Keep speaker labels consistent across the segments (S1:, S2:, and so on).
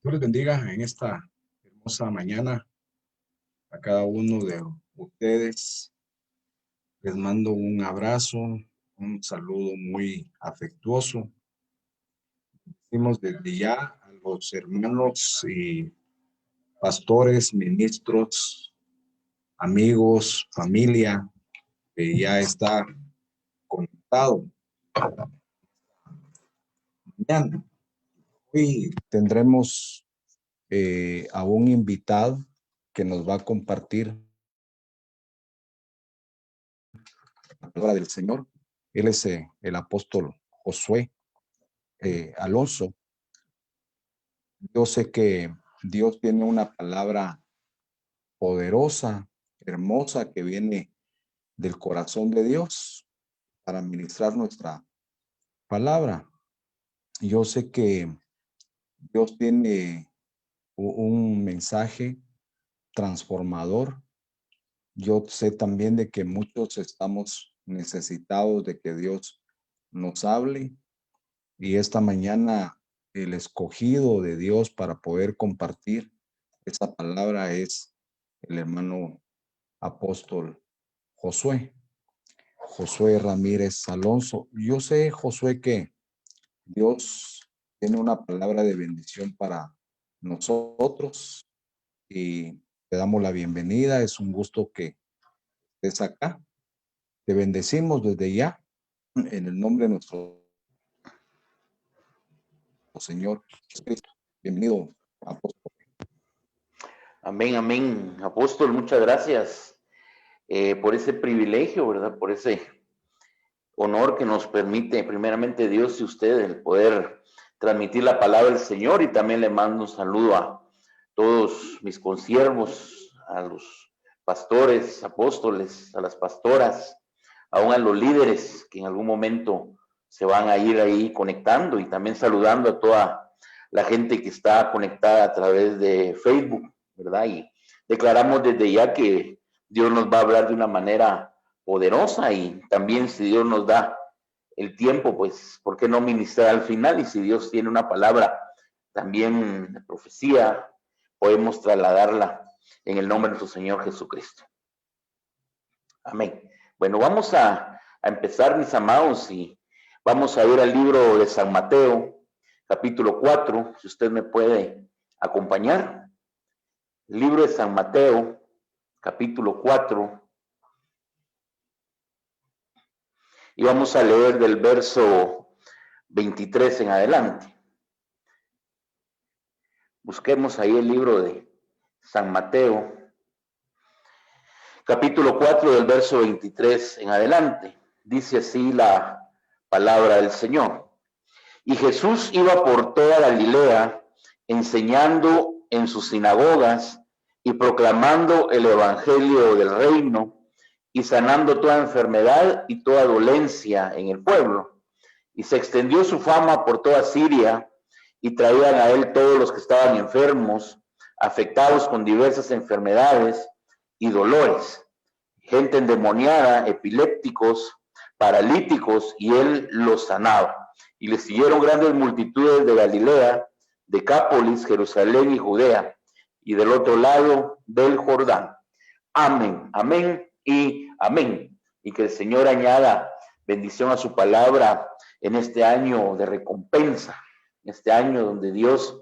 S1: Dios les bendiga en esta hermosa mañana a cada uno de ustedes. Les mando un abrazo, un saludo muy afectuoso. Decimos desde ya a los hermanos y pastores, ministros, amigos, familia, que ya está conectado. Mañana, hoy tendremos a un invitado que nos va a compartir la palabra del Señor. Él es el apóstol Josué Alonso. Yo sé que Dios tiene una palabra poderosa, hermosa, que viene del corazón de Dios para ministrar nuestra palabra. Yo sé que Dios tiene un mensaje transformador. Yo sé también de que muchos estamos necesitados de que Dios nos hable, y esta mañana el escogido de Dios para poder compartir esa palabra es el hermano apóstol Josué Ramírez Alonso. Yo sé, Josué, que Dios tiene una palabra de bendición para nosotros y te damos la bienvenida. Es un gusto que estés acá. Te bendecimos desde ya en el nombre de nuestro Señor Jesucristo. Bienvenido, apóstol.
S2: Amén, amén. Apóstol, muchas gracias por ese privilegio, ¿verdad? Por ese honor que nos permite primeramente Dios y usted el poder transmitir la palabra del Señor, y también le mando un saludo a todos mis consiervos, a los pastores, apóstoles, a las pastoras, aún a los líderes que en algún momento se van a ir ahí conectando, y también saludando a toda la gente que está conectada a través de Facebook, ¿verdad? Y declaramos desde ya que Dios nos va a hablar de una manera poderosa, y también si Dios nos da el tiempo, pues, ¿por qué no ministrar al final? Y si Dios tiene una palabra también de profecía, podemos trasladarla en el nombre de nuestro Señor Jesucristo. Amén. Bueno, vamos a empezar, mis amados, y vamos a ir al libro de San Mateo, capítulo 4, si usted me puede acompañar. El libro de San Mateo, capítulo 4, y vamos a leer del verso 23 en adelante. Busquemos ahí el libro de San Mateo, capítulo 4, del verso 23 en adelante. Dice así la palabra del Señor. Y Jesús iba por toda Galilea, enseñando en sus sinagogas y proclamando el evangelio del reino, y sanando toda enfermedad y toda dolencia en el pueblo. Y se extendió su fama por toda Siria, y traían a él todos los que estaban enfermos, afectados con diversas enfermedades y dolores, gente endemoniada, epilépticos, paralíticos, y él los sanaba. Y le siguieron grandes multitudes de Galilea, Decápolis, Jerusalén y Judea, y del otro lado del Jordán. Amén, amén y amén. Y que el Señor añada bendición a su palabra en este año de recompensa, en este año donde Dios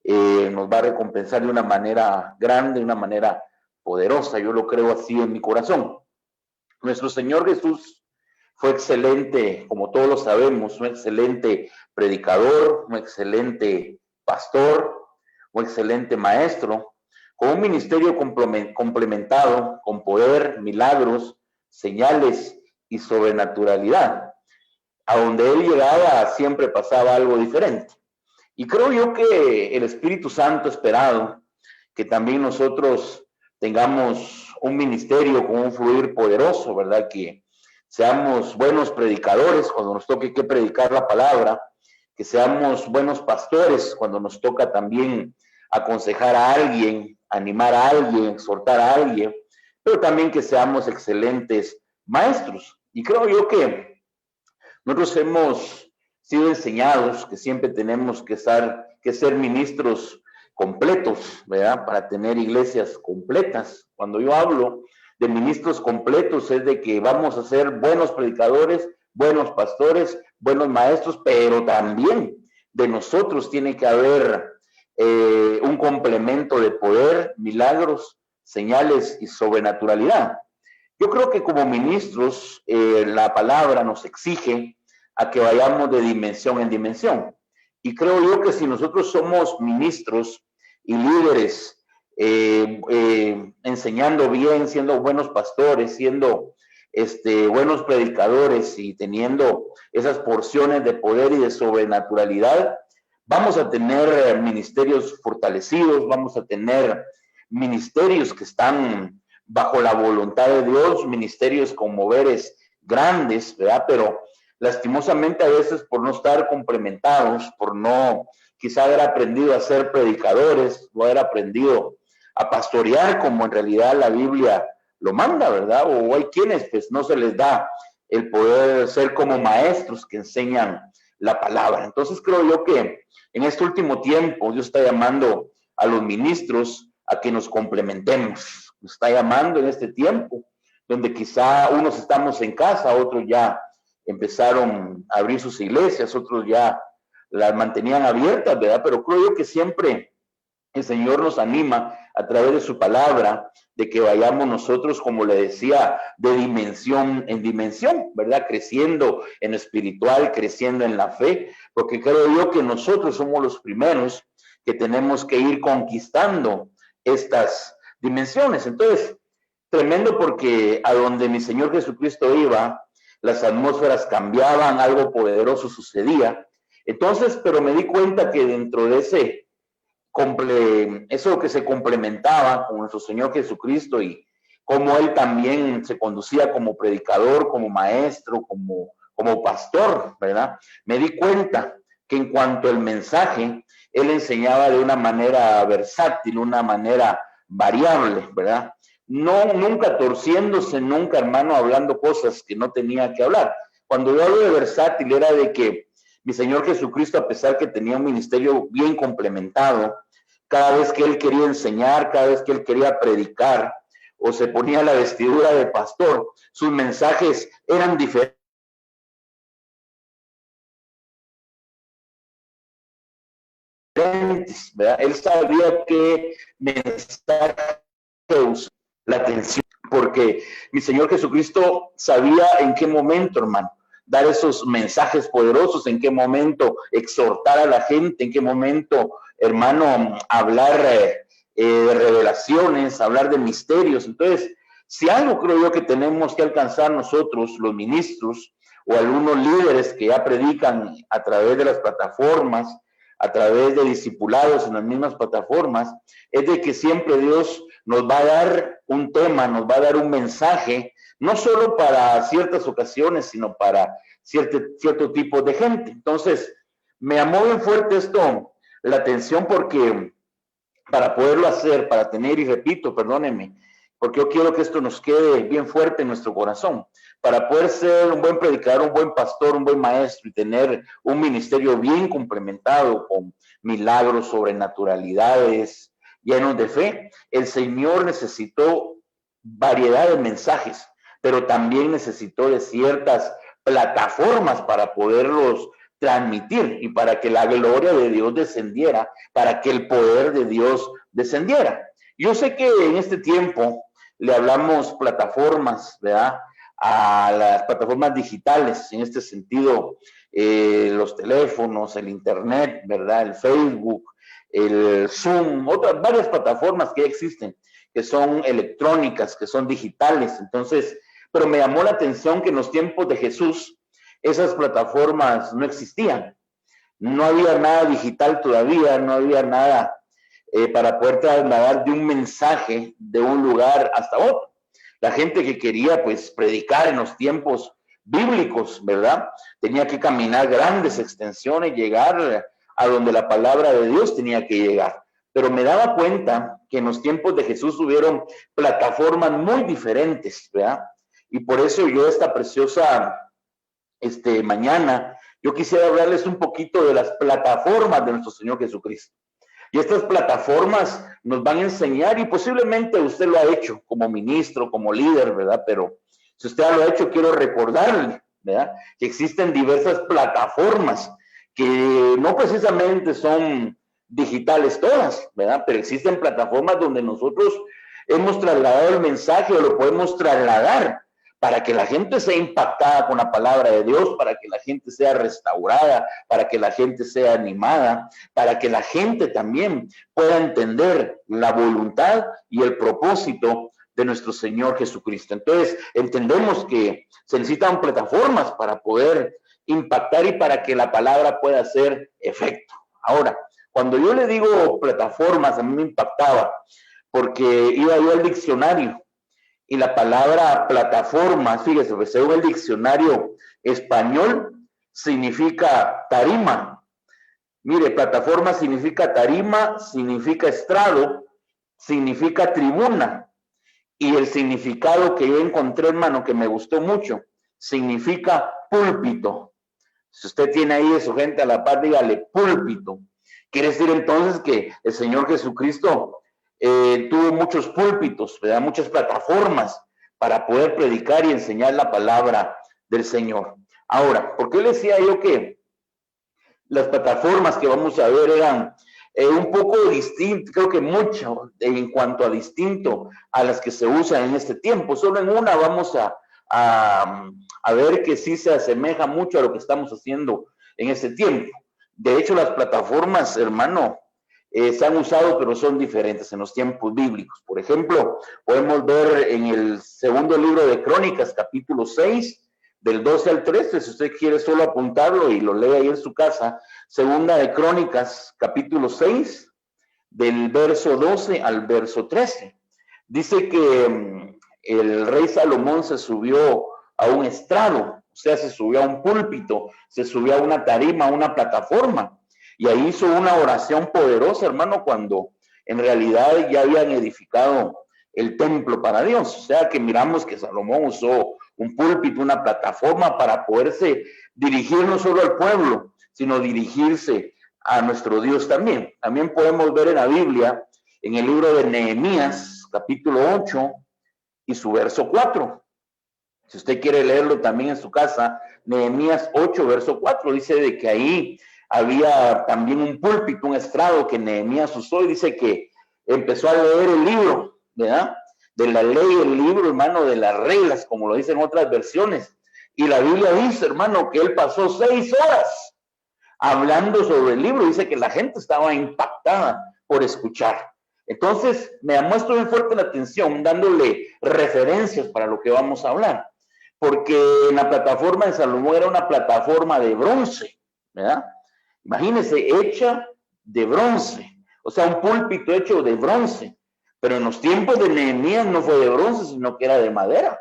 S2: nos va a recompensar de una manera grande, de una manera poderosa. Yo lo creo así en mi corazón. Nuestro Señor Jesús fue excelente, como todos lo sabemos, un excelente predicador, un excelente pastor, un excelente maestro, con un ministerio complementado con poder, milagros, señales y sobrenaturalidad. A donde él llegaba siempre pasaba algo diferente. Y creo yo que el Espíritu Santo ha esperado que también nosotros tengamos un ministerio con un fluir poderoso, ¿verdad? Que seamos buenos predicadores cuando nos toque que predicar la palabra, que seamos buenos pastores cuando nos toca también aconsejar a alguien, animar a alguien, exhortar a alguien, pero también que seamos excelentes maestros. Y creo yo que nosotros hemos sido enseñados que siempre tenemos que ser ministros completos, ¿verdad? Para tener iglesias completas. Cuando yo hablo de ministros completos es de que vamos a ser buenos predicadores, buenos pastores, buenos maestros, pero también de nosotros tiene que haber un complemento de poder, milagros, señales y sobrenaturalidad. Yo creo que como ministros la palabra nos exige a que vayamos de dimensión en dimensión. Y creo yo que si nosotros somos ministros y líderes enseñando bien, siendo buenos pastores, siendo buenos predicadores y teniendo esas porciones de poder y de sobrenaturalidad, vamos a tener ministerios fortalecidos, vamos a tener ministerios que están bajo la voluntad de Dios, ministerios con moveres grandes, ¿verdad? Pero lastimosamente a veces por no estar complementados, por no quizá haber aprendido a ser predicadores, no haber aprendido a pastorear como en realidad la Biblia lo manda, ¿verdad? O hay quienes pues no se les da el poder ser como maestros que enseñan la palabra. Entonces creo yo que en este último tiempo Dios está llamando a los ministros a que nos complementemos. Nos está llamando en este tiempo donde quizá unos estamos en casa, otros ya empezaron a abrir sus iglesias, otros ya las mantenían abiertas, ¿verdad? Pero creo yo que siempre el Señor nos anima a través de su palabra de que vayamos nosotros, como le decía, de dimensión en dimensión, ¿verdad? Creciendo en lo espiritual, creciendo en la fe, porque creo yo que nosotros somos los primeros que tenemos que ir conquistando estas dimensiones. Entonces, tremendo porque a donde mi Señor Jesucristo iba, las atmósferas cambiaban, algo poderoso sucedía. Entonces, pero me di cuenta que dentro de eso que se complementaba con nuestro Señor Jesucristo y cómo Él también se conducía como predicador, como maestro, como pastor, ¿verdad? Me di cuenta que en cuanto al mensaje, Él enseñaba de una manera versátil, una manera variable, ¿verdad? No, nunca torciéndose, nunca, hermano, hablando cosas que no tenía que hablar. Cuando yo hablo de versátil era de que mi Señor Jesucristo, a pesar que tenía un ministerio bien complementado, cada vez que Él quería enseñar, cada vez que Él quería predicar, o se ponía la vestidura de pastor, sus mensajes eran diferentes, ¿verdad? Él sabía qué mensaje usar la atención, porque mi Señor Jesucristo sabía en qué momento, hermano, dar esos mensajes poderosos, en qué momento exhortar a la gente, en qué momento, hermano, hablar de revelaciones, hablar de misterios. Entonces, si algo creo yo que tenemos que alcanzar nosotros, los ministros, o algunos líderes que ya predican a través de las plataformas, a través de discipulados en las mismas plataformas, es de que siempre Dios nos va a dar un tema, nos va a dar un mensaje, no solo para ciertas ocasiones, sino para cierto tipo de gente. Entonces, me llamó bien fuerte esto, la atención, porque para poderlo hacer, para tener, y repito, perdónenme, porque yo quiero que esto nos quede bien fuerte en nuestro corazón, para poder ser un buen predicador, un buen pastor, un buen maestro y tener un ministerio bien complementado con milagros, sobrenaturalidades, llenos de fe, el Señor necesitó variedad de mensajes, pero también necesitó de ciertas plataformas para poderlos transmitir y para que la gloria de Dios descendiera, para que el poder de Dios descendiera. Yo sé que en este tiempo le hablamos plataformas, ¿verdad? A las plataformas digitales, en este sentido, los teléfonos, el internet, ¿verdad? El Facebook, el Zoom, varias plataformas que ya existen, que son electrónicas, que son digitales. Entonces, pero me llamó la atención que en los tiempos de Jesús esas plataformas no existían. No había nada digital todavía, no había nada para poder trasladar de un mensaje de un lugar hasta otro. La gente que quería pues predicar en los tiempos bíblicos, ¿verdad? Tenía que caminar grandes extensiones, llegar a donde la palabra de Dios tenía que llegar. Pero me daba cuenta que en los tiempos de Jesús hubieron plataformas muy diferentes, ¿verdad? Y por eso yo esta preciosa mañana, yo quisiera hablarles un poquito de las plataformas de nuestro Señor Jesucristo. Y estas plataformas nos van a enseñar, y posiblemente usted lo ha hecho como ministro, como líder, ¿verdad? Pero si usted lo ha hecho, quiero recordarle, ¿verdad?, que existen diversas plataformas que no precisamente son digitales todas, ¿verdad? Pero existen plataformas donde nosotros hemos trasladado el mensaje o lo podemos trasladar para que la gente sea impactada con la palabra de Dios, para que la gente sea restaurada, para que la gente sea animada, para que la gente también pueda entender la voluntad y el propósito de nuestro Señor Jesucristo. Entonces, entendemos que se necesitan plataformas para poder impactar y para que la palabra pueda hacer efecto. Ahora, cuando yo le digo plataformas, a mí me impactaba, porque iba yo al diccionario, y la palabra plataforma, fíjese, pues, según el diccionario español, significa tarima. Mire, plataforma significa tarima, significa estrado, significa tribuna. Y el significado que yo encontré, hermano, que me gustó mucho, significa púlpito. Si usted tiene ahí a su gente a la par, dígale púlpito. Quiere decir entonces que el Señor Jesucristo tuvo muchos púlpitos, ¿verdad?, muchas plataformas para poder predicar y enseñar la palabra del Señor. Ahora, ¿por qué le decía yo que las plataformas que vamos a ver eran un poco distintas, creo que mucho en cuanto a distinto a las que se usan en este tiempo? Solo en una vamos a ver que sí se asemeja mucho a lo que estamos haciendo en este tiempo. De hecho, las plataformas, hermano, se han usado, pero son diferentes en los tiempos bíblicos. Por ejemplo, podemos ver en el segundo libro de Crónicas, capítulo 6, del 12 al 13, si usted quiere solo apuntarlo y lo lee ahí en su casa. Segunda de Crónicas, capítulo 6, del verso 12 al verso 13. Dice que el rey Salomón se subió a un estrado, o sea, se subió a un púlpito, se subió a una tarima, a una plataforma, y ahí hizo una oración poderosa, hermano, cuando en realidad ya habían edificado el templo para Dios. O sea, que miramos que Salomón usó un púlpito, una plataforma para poderse dirigir no solo al pueblo, sino dirigirse a nuestro Dios también. También podemos ver en la Biblia, en el libro de Nehemías, capítulo 8 y su verso 4. Si usted quiere leerlo también en su casa, Nehemías 8, verso 4, dice de que ahí había también un púlpito, un estrado que Nehemías usó, y dice que empezó a leer el libro, ¿verdad?, de la ley, el libro, hermano, de las reglas, como lo dicen otras versiones. Y la Biblia dice, hermano, que él pasó 6 horas hablando sobre el libro. Dice que la gente estaba impactada por escuchar. Entonces, me ha muestro muy fuerte la atención, dándole referencias para lo que vamos a hablar. Porque en la plataforma de Salomón era una plataforma de bronce, ¿verdad? Imagínense, hecha de bronce. O sea, un púlpito hecho de bronce. Pero en los tiempos de Nehemías no fue de bronce, sino que era de madera.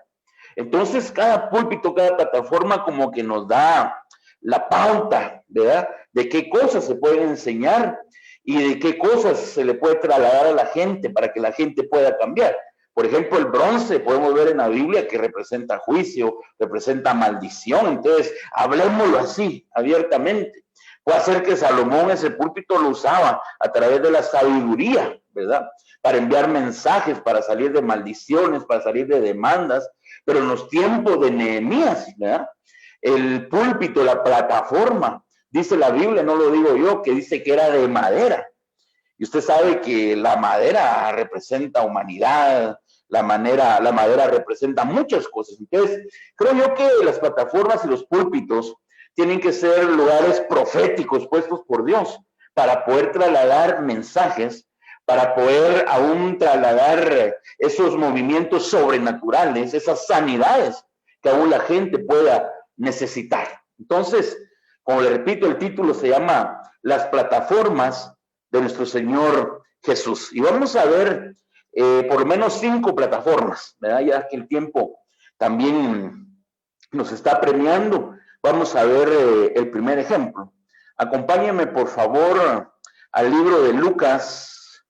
S2: Entonces, cada púlpito, cada plataforma como que nos da la pauta, ¿verdad?, de qué cosas se pueden enseñar y de qué cosas se le puede trasladar a la gente para que la gente pueda cambiar. Por ejemplo, el bronce podemos ver en la Biblia que representa juicio, representa maldición. Entonces, hablemoslo así, abiertamente. Puede ser que Salomón ese púlpito lo usaba a través de la sabiduría, ¿verdad?, para enviar mensajes, para salir de maldiciones, para salir de demandas. Pero en los tiempos de Nehemías, ¿verdad?, el púlpito, la plataforma, dice la Biblia, no lo digo yo, que dice que era de madera. Y usted sabe que la madera representa humanidad, la madera representa muchas cosas. Entonces, creo yo que las plataformas y los púlpitos tienen que ser lugares proféticos puestos por Dios para poder trasladar mensajes, para poder aún trasladar esos movimientos sobrenaturales, esas sanidades que aún la gente pueda necesitar. Entonces, como le repito, el título se llama Las plataformas de nuestro Señor Jesús. Y vamos a ver por lo menos 5 plataformas, ¿verdad?, ya que el tiempo también nos está premiando. Vamos a ver el primer ejemplo. Acompáñenme, por favor, al libro de Lucas,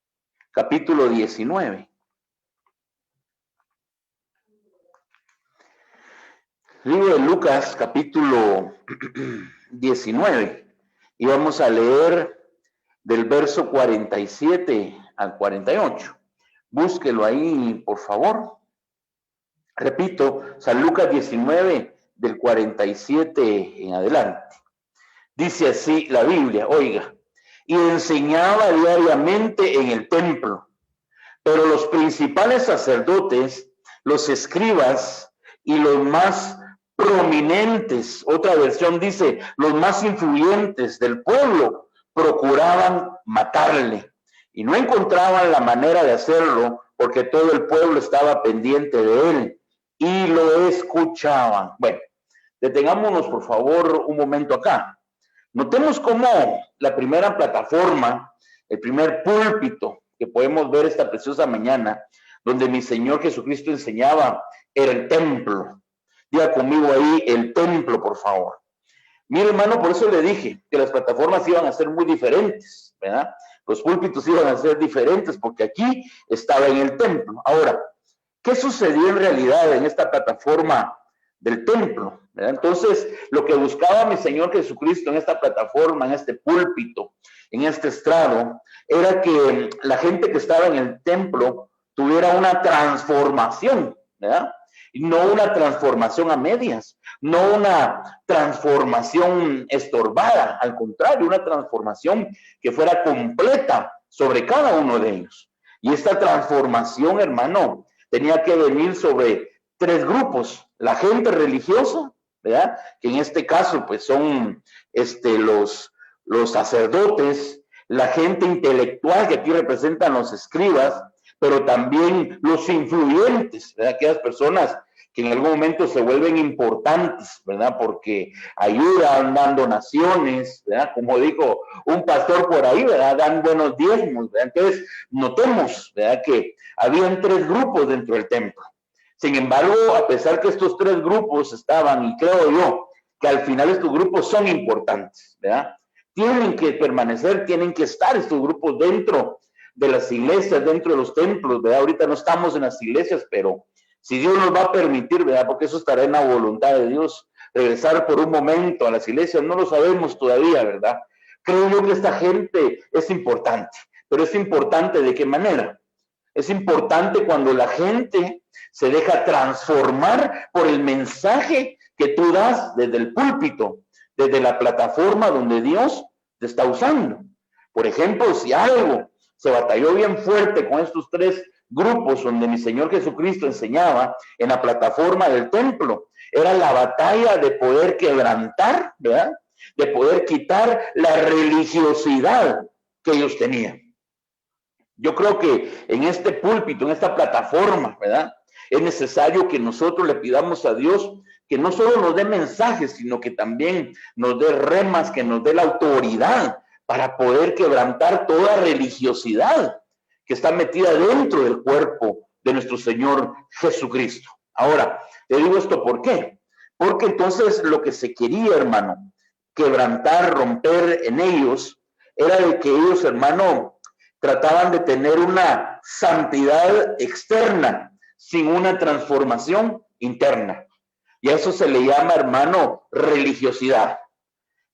S2: capítulo 19. Libro de Lucas, capítulo 19. Y vamos a leer del verso 47 al 48. Búsquelo ahí, por favor. Repito, San Lucas 19, del 47 en adelante. Dice así la Biblia, oiga, y enseñaba diariamente en el templo, pero los principales sacerdotes, los escribas y los más prominentes, otra versión dice, los más influyentes del pueblo, procuraban matarle y no encontraban la manera de hacerlo porque todo el pueblo estaba pendiente de él y lo escuchaban. Bueno, detengámonos por favor un momento acá. Notemos cómo la primera plataforma, el primer púlpito que podemos ver esta preciosa mañana, donde mi Señor Jesucristo enseñaba, era el templo. Diga conmigo ahí, el templo, por favor. Mire, hermano, por eso le dije que las plataformas iban a ser muy diferentes, ¿verdad? Los púlpitos iban a ser diferentes porque aquí estaba en el templo. Ahora, ¿qué sucedió en realidad en esta plataforma del templo? ¿Verdad? Entonces, lo que buscaba mi Señor Jesucristo en esta plataforma, en este púlpito, en este estrado, era que la gente que estaba en el templo tuviera una transformación, ¿verdad? Y no una transformación a medias, no una transformación estorbada, al contrario, una transformación que fuera completa sobre cada uno de ellos. Y esta transformación, hermano, tenía que venir sobre tres grupos: la gente religiosa, ¿verdad? Que en este caso pues son los sacerdotes, la gente intelectual, que aquí representan los escribas, pero también los influyentes, ¿verdad? Aquellas personas que en algún momento se vuelven importantes, ¿verdad? Porque ayudan, dan donaciones, ¿verdad? Como dijo un pastor por ahí, ¿verdad? Dan buenos diezmos, ¿verdad? Entonces, notemos, ¿verdad? Que habían tres grupos dentro del templo. Sin embargo, a pesar que estos tres grupos estaban, y creo yo que al final estos grupos son importantes, ¿verdad? Tienen que permanecer, tienen que estar estos grupos dentro de las iglesias, dentro de los templos, ¿verdad? Ahorita no estamos en las iglesias, pero si Dios nos va a permitir, ¿verdad? Porque eso estará en la voluntad de Dios, regresar por un momento a las iglesias, no lo sabemos todavía, ¿verdad? Creo yo que esta gente es importante, pero es importante ¿de qué manera? Es importante cuando la gente se deja transformar por el mensaje que tú das desde el púlpito, desde la plataforma donde Dios te está usando. Por ejemplo, si algo se batalló bien fuerte con estos tres grupos donde mi Señor Jesucristo enseñaba en la plataforma del templo, era la batalla de poder quebrantar, ¿verdad? De poder quitar la religiosidad que ellos tenían. Yo creo que en este púlpito, en esta plataforma, ¿verdad? Es necesario que nosotros le pidamos a Dios que no solo nos dé mensajes, sino que también nos dé remas, que nos dé la autoridad para poder quebrantar toda religiosidad que está metida dentro del cuerpo de nuestro Señor Jesucristo. Ahora, te digo esto, ¿por qué? Porque entonces lo que se quería, hermano, quebrantar, romper en ellos, era de que ellos, hermano, trataban de tener una santidad externa sin una transformación interna. Y a eso se le llama, hermano, religiosidad.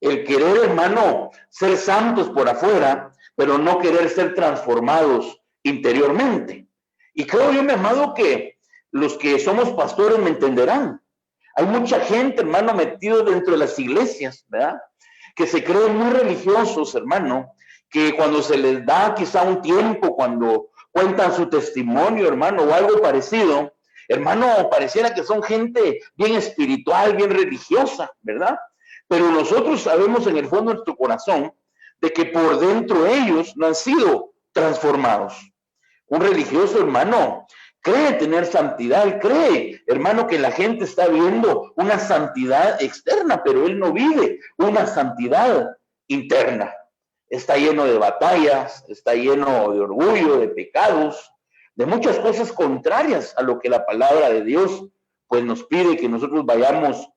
S2: El querer, hermano, ser santos por afuera, pero no querer ser transformados interiormente. Y creo yo, mi amado, que los que somos pastores me entenderán. Hay mucha gente, hermano, metido dentro de las iglesias, ¿verdad? Que se creen muy religiosos, hermano, que cuando se les da quizá un tiempo, cuando cuentan su testimonio, hermano, o algo parecido, hermano, pareciera que son gente bien espiritual, bien religiosa, ¿verdad? Pero nosotros sabemos en el fondo de nuestro corazón de que por dentro ellos no han sido transformados. Un religioso, hermano, cree tener santidad, él cree, hermano, que la gente está viendo una santidad externa, pero él no vive una santidad interna. Está lleno de batallas, está lleno de orgullo, de pecados, de muchas cosas contrarias a lo que la palabra de Dios pues nos pide que nosotros vayamos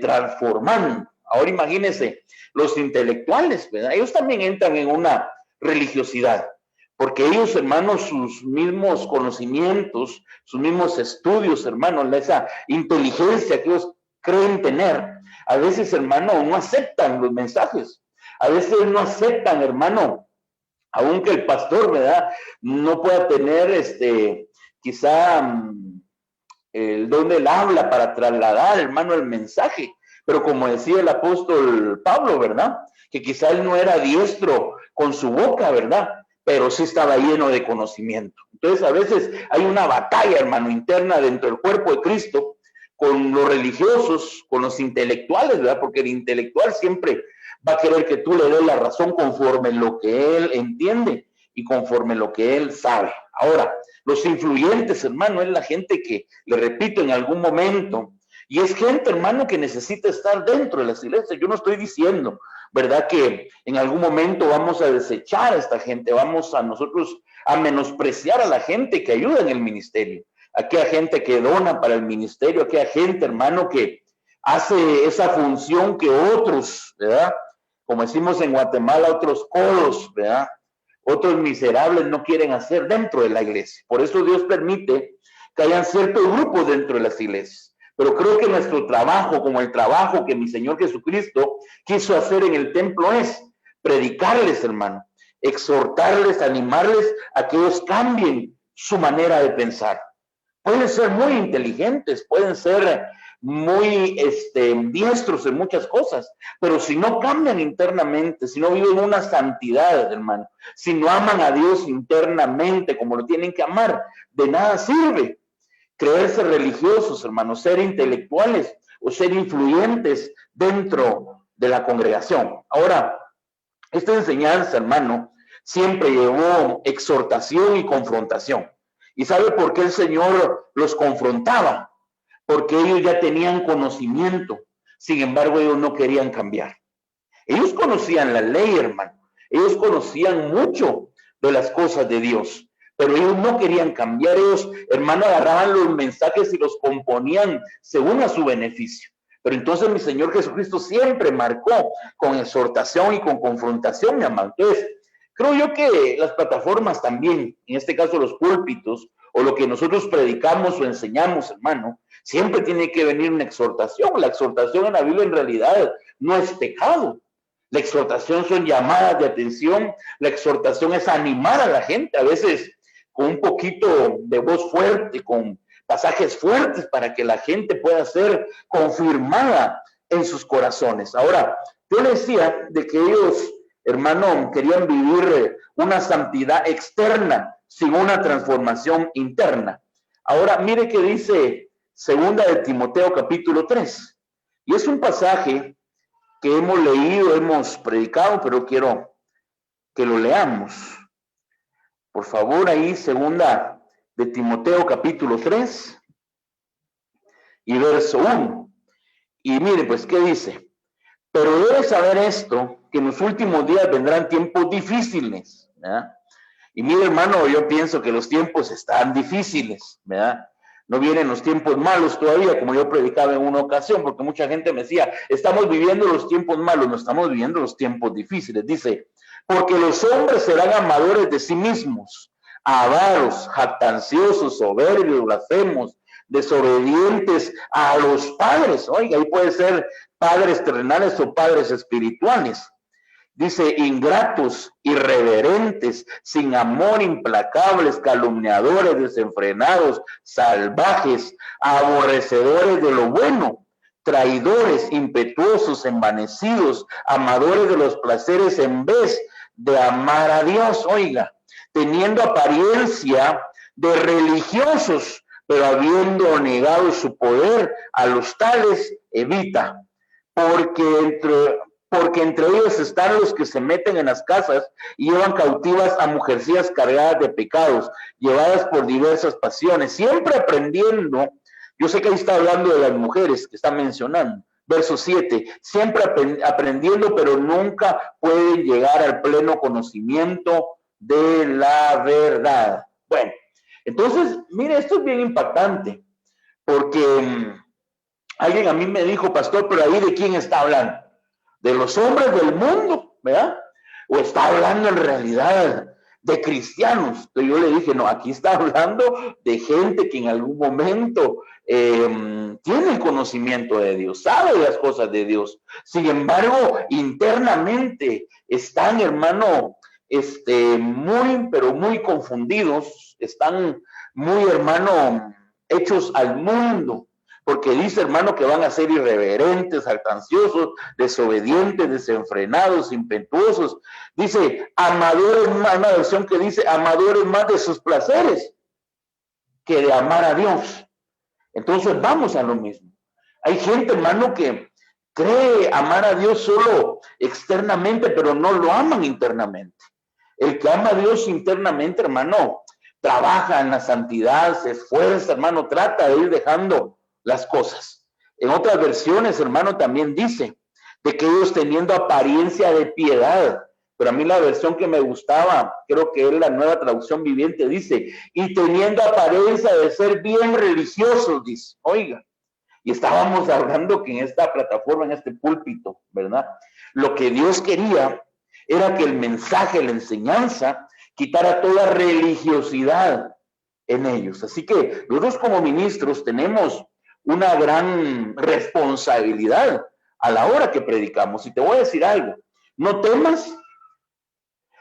S2: transformando. Ahora imagínense, los intelectuales, ¿verdad? Ellos también entran en una religiosidad, porque ellos, hermanos, sus mismos conocimientos, sus mismos estudios, hermanos, esa inteligencia que ellos creen tener, a veces, hermano, no aceptan los mensajes. A veces no aceptan, hermano, Aunque el pastor, ¿verdad?, no pueda tener quizá el don del habla para trasladar, hermano, el mensaje. Pero como decía el apóstol Pablo, ¿verdad?, que quizá él no era diestro con su boca, ¿verdad?, pero sí estaba lleno de conocimiento. Entonces a veces hay una batalla, hermano, interna dentro del cuerpo de Cristo con los religiosos, con los intelectuales, ¿verdad?, porque el intelectual siempre va a querer que tú le des la razón conforme lo que él entiende y conforme lo que él sabe. Ahora, los influyentes, hermano, es la gente que, le repito, en algún momento, y es gente, hermano, que necesita estar dentro de las iglesias. Yo no estoy diciendo, ¿verdad?, que en algún momento vamos a desechar a esta gente, vamos a nosotros a menospreciar a la gente que ayuda en el ministerio, a aquella gente que dona para el ministerio, a aquella gente, hermano, que hace esa función que otros, ¿verdad?, como decimos en Guatemala, otros codos, ¿verdad?, otros miserables no quieren hacer dentro de la iglesia. Por eso Dios permite que hayan ciertos grupos dentro de las iglesias. Pero creo que nuestro trabajo, como el trabajo que mi Señor Jesucristo quiso hacer en el templo, es predicarles, hermano, exhortarles, animarles a que ellos cambien su manera de pensar. Pueden ser muy inteligentes, pueden ser muy diestros en muchas cosas, pero si no cambian internamente, si no viven una santidad, hermano, si no aman a Dios internamente como lo tienen que amar, de nada sirve creerse religiosos, hermano, ser intelectuales o ser influyentes dentro de la congregación. Ahora, esta enseñanza, hermano, siempre llevó exhortación y confrontación. ¿Y sabe por qué el Señor los confrontaba? Porque ellos ya tenían conocimiento. Sin embargo, ellos no querían cambiar. Ellos conocían la ley, hermano. Ellos conocían mucho de las cosas de Dios, pero ellos no querían cambiar. Ellos, hermano, agarraban los mensajes y los componían según a su beneficio. Pero entonces mi Señor Jesucristo siempre marcó con exhortación y con confrontación, mi amado. Entonces, creo yo que las plataformas también, en este caso los púlpitos, o lo que nosotros predicamos o enseñamos, hermano, siempre tiene que venir una exhortación. La exhortación en la Biblia en realidad no es pecado. La exhortación son llamadas de atención. La exhortación es animar a la gente, a veces con un poquito de voz fuerte, con pasajes fuertes para que la gente pueda ser confirmada en sus corazones. Ahora, yo le decía de que ellos, hermano, querían vivir una santidad externa sin una transformación interna. Ahora, mire que dice 2 de Timoteo capítulo 3. Y es un pasaje que hemos leído, hemos predicado, pero quiero que lo leamos. Por favor, ahí 2 de Timoteo capítulo 3 y verso 1. Y mire, pues, ¿qué dice? Pero debes saber esto, que en los últimos días vendrán tiempos difíciles, ¿verdad? Y mire, hermano, yo pienso que los tiempos están difíciles, ¿verdad? No vienen los tiempos malos todavía, como yo predicaba en una ocasión, porque mucha gente me decía, estamos viviendo los tiempos malos, no estamos viviendo los tiempos difíciles. Dice, porque los hombres serán amadores de sí mismos, avaros, jactanciosos, soberbios, blasfemos, desobedientes a los padres. Oiga, ahí puede ser padres terrenales o padres espirituales. Dice, ingratos, irreverentes, sin amor, implacables, calumniadores, desenfrenados, salvajes, aborrecedores de lo bueno, traidores, impetuosos, envanecidos, amadores de los placeres en vez de amar a Dios. Oiga, teniendo apariencia de religiosos, pero habiendo negado su poder, a los tales evita, porque entre ellos están los que se meten en las casas y llevan cautivas a mujercillas cargadas de pecados, llevadas por diversas pasiones, siempre aprendiendo. Yo sé que ahí está hablando de las mujeres que está mencionando. Verso 7, siempre aprendiendo, pero nunca pueden llegar al pleno conocimiento de la verdad. Bueno, entonces, mire, esto es bien impactante, porque alguien a mí me dijo, pastor, pero ahí ¿de quién está hablando? ¿De los hombres del mundo, verdad? ¿O está hablando en realidad de cristianos? Entonces yo le dije, no, aquí está hablando de gente que en algún momento tiene el conocimiento de Dios, sabe las cosas de Dios. Sin embargo, internamente están, hermano, pero muy confundidos, están muy, hermano, hechos al mundo, porque dice, hermano, que van a ser irreverentes, jactanciosos, desobedientes, desenfrenados, impetuosos. Dice, amadores, una versión que dice, amadores más de sus placeres que de amar a Dios. Entonces vamos a lo mismo. Hay gente, hermano, que cree amar a Dios solo externamente, pero no lo aman internamente. El que ama a Dios internamente, hermano, trabaja en la santidad, se esfuerza, hermano, trata de ir dejando las cosas. En otras versiones, hermano, también dice de que ellos teniendo apariencia de piedad, pero a mí la versión que me gustaba, creo que es la Nueva Traducción Viviente, dice, y teniendo apariencia de ser bien religiosos, dice, oiga, y estábamos hablando que en esta plataforma, en este púlpito, ¿verdad? Lo que Dios quería era que el mensaje, la enseñanza, quitara toda religiosidad en ellos. Así que nosotros como ministros tenemos una gran responsabilidad a la hora que predicamos. Y te voy a decir algo, no temas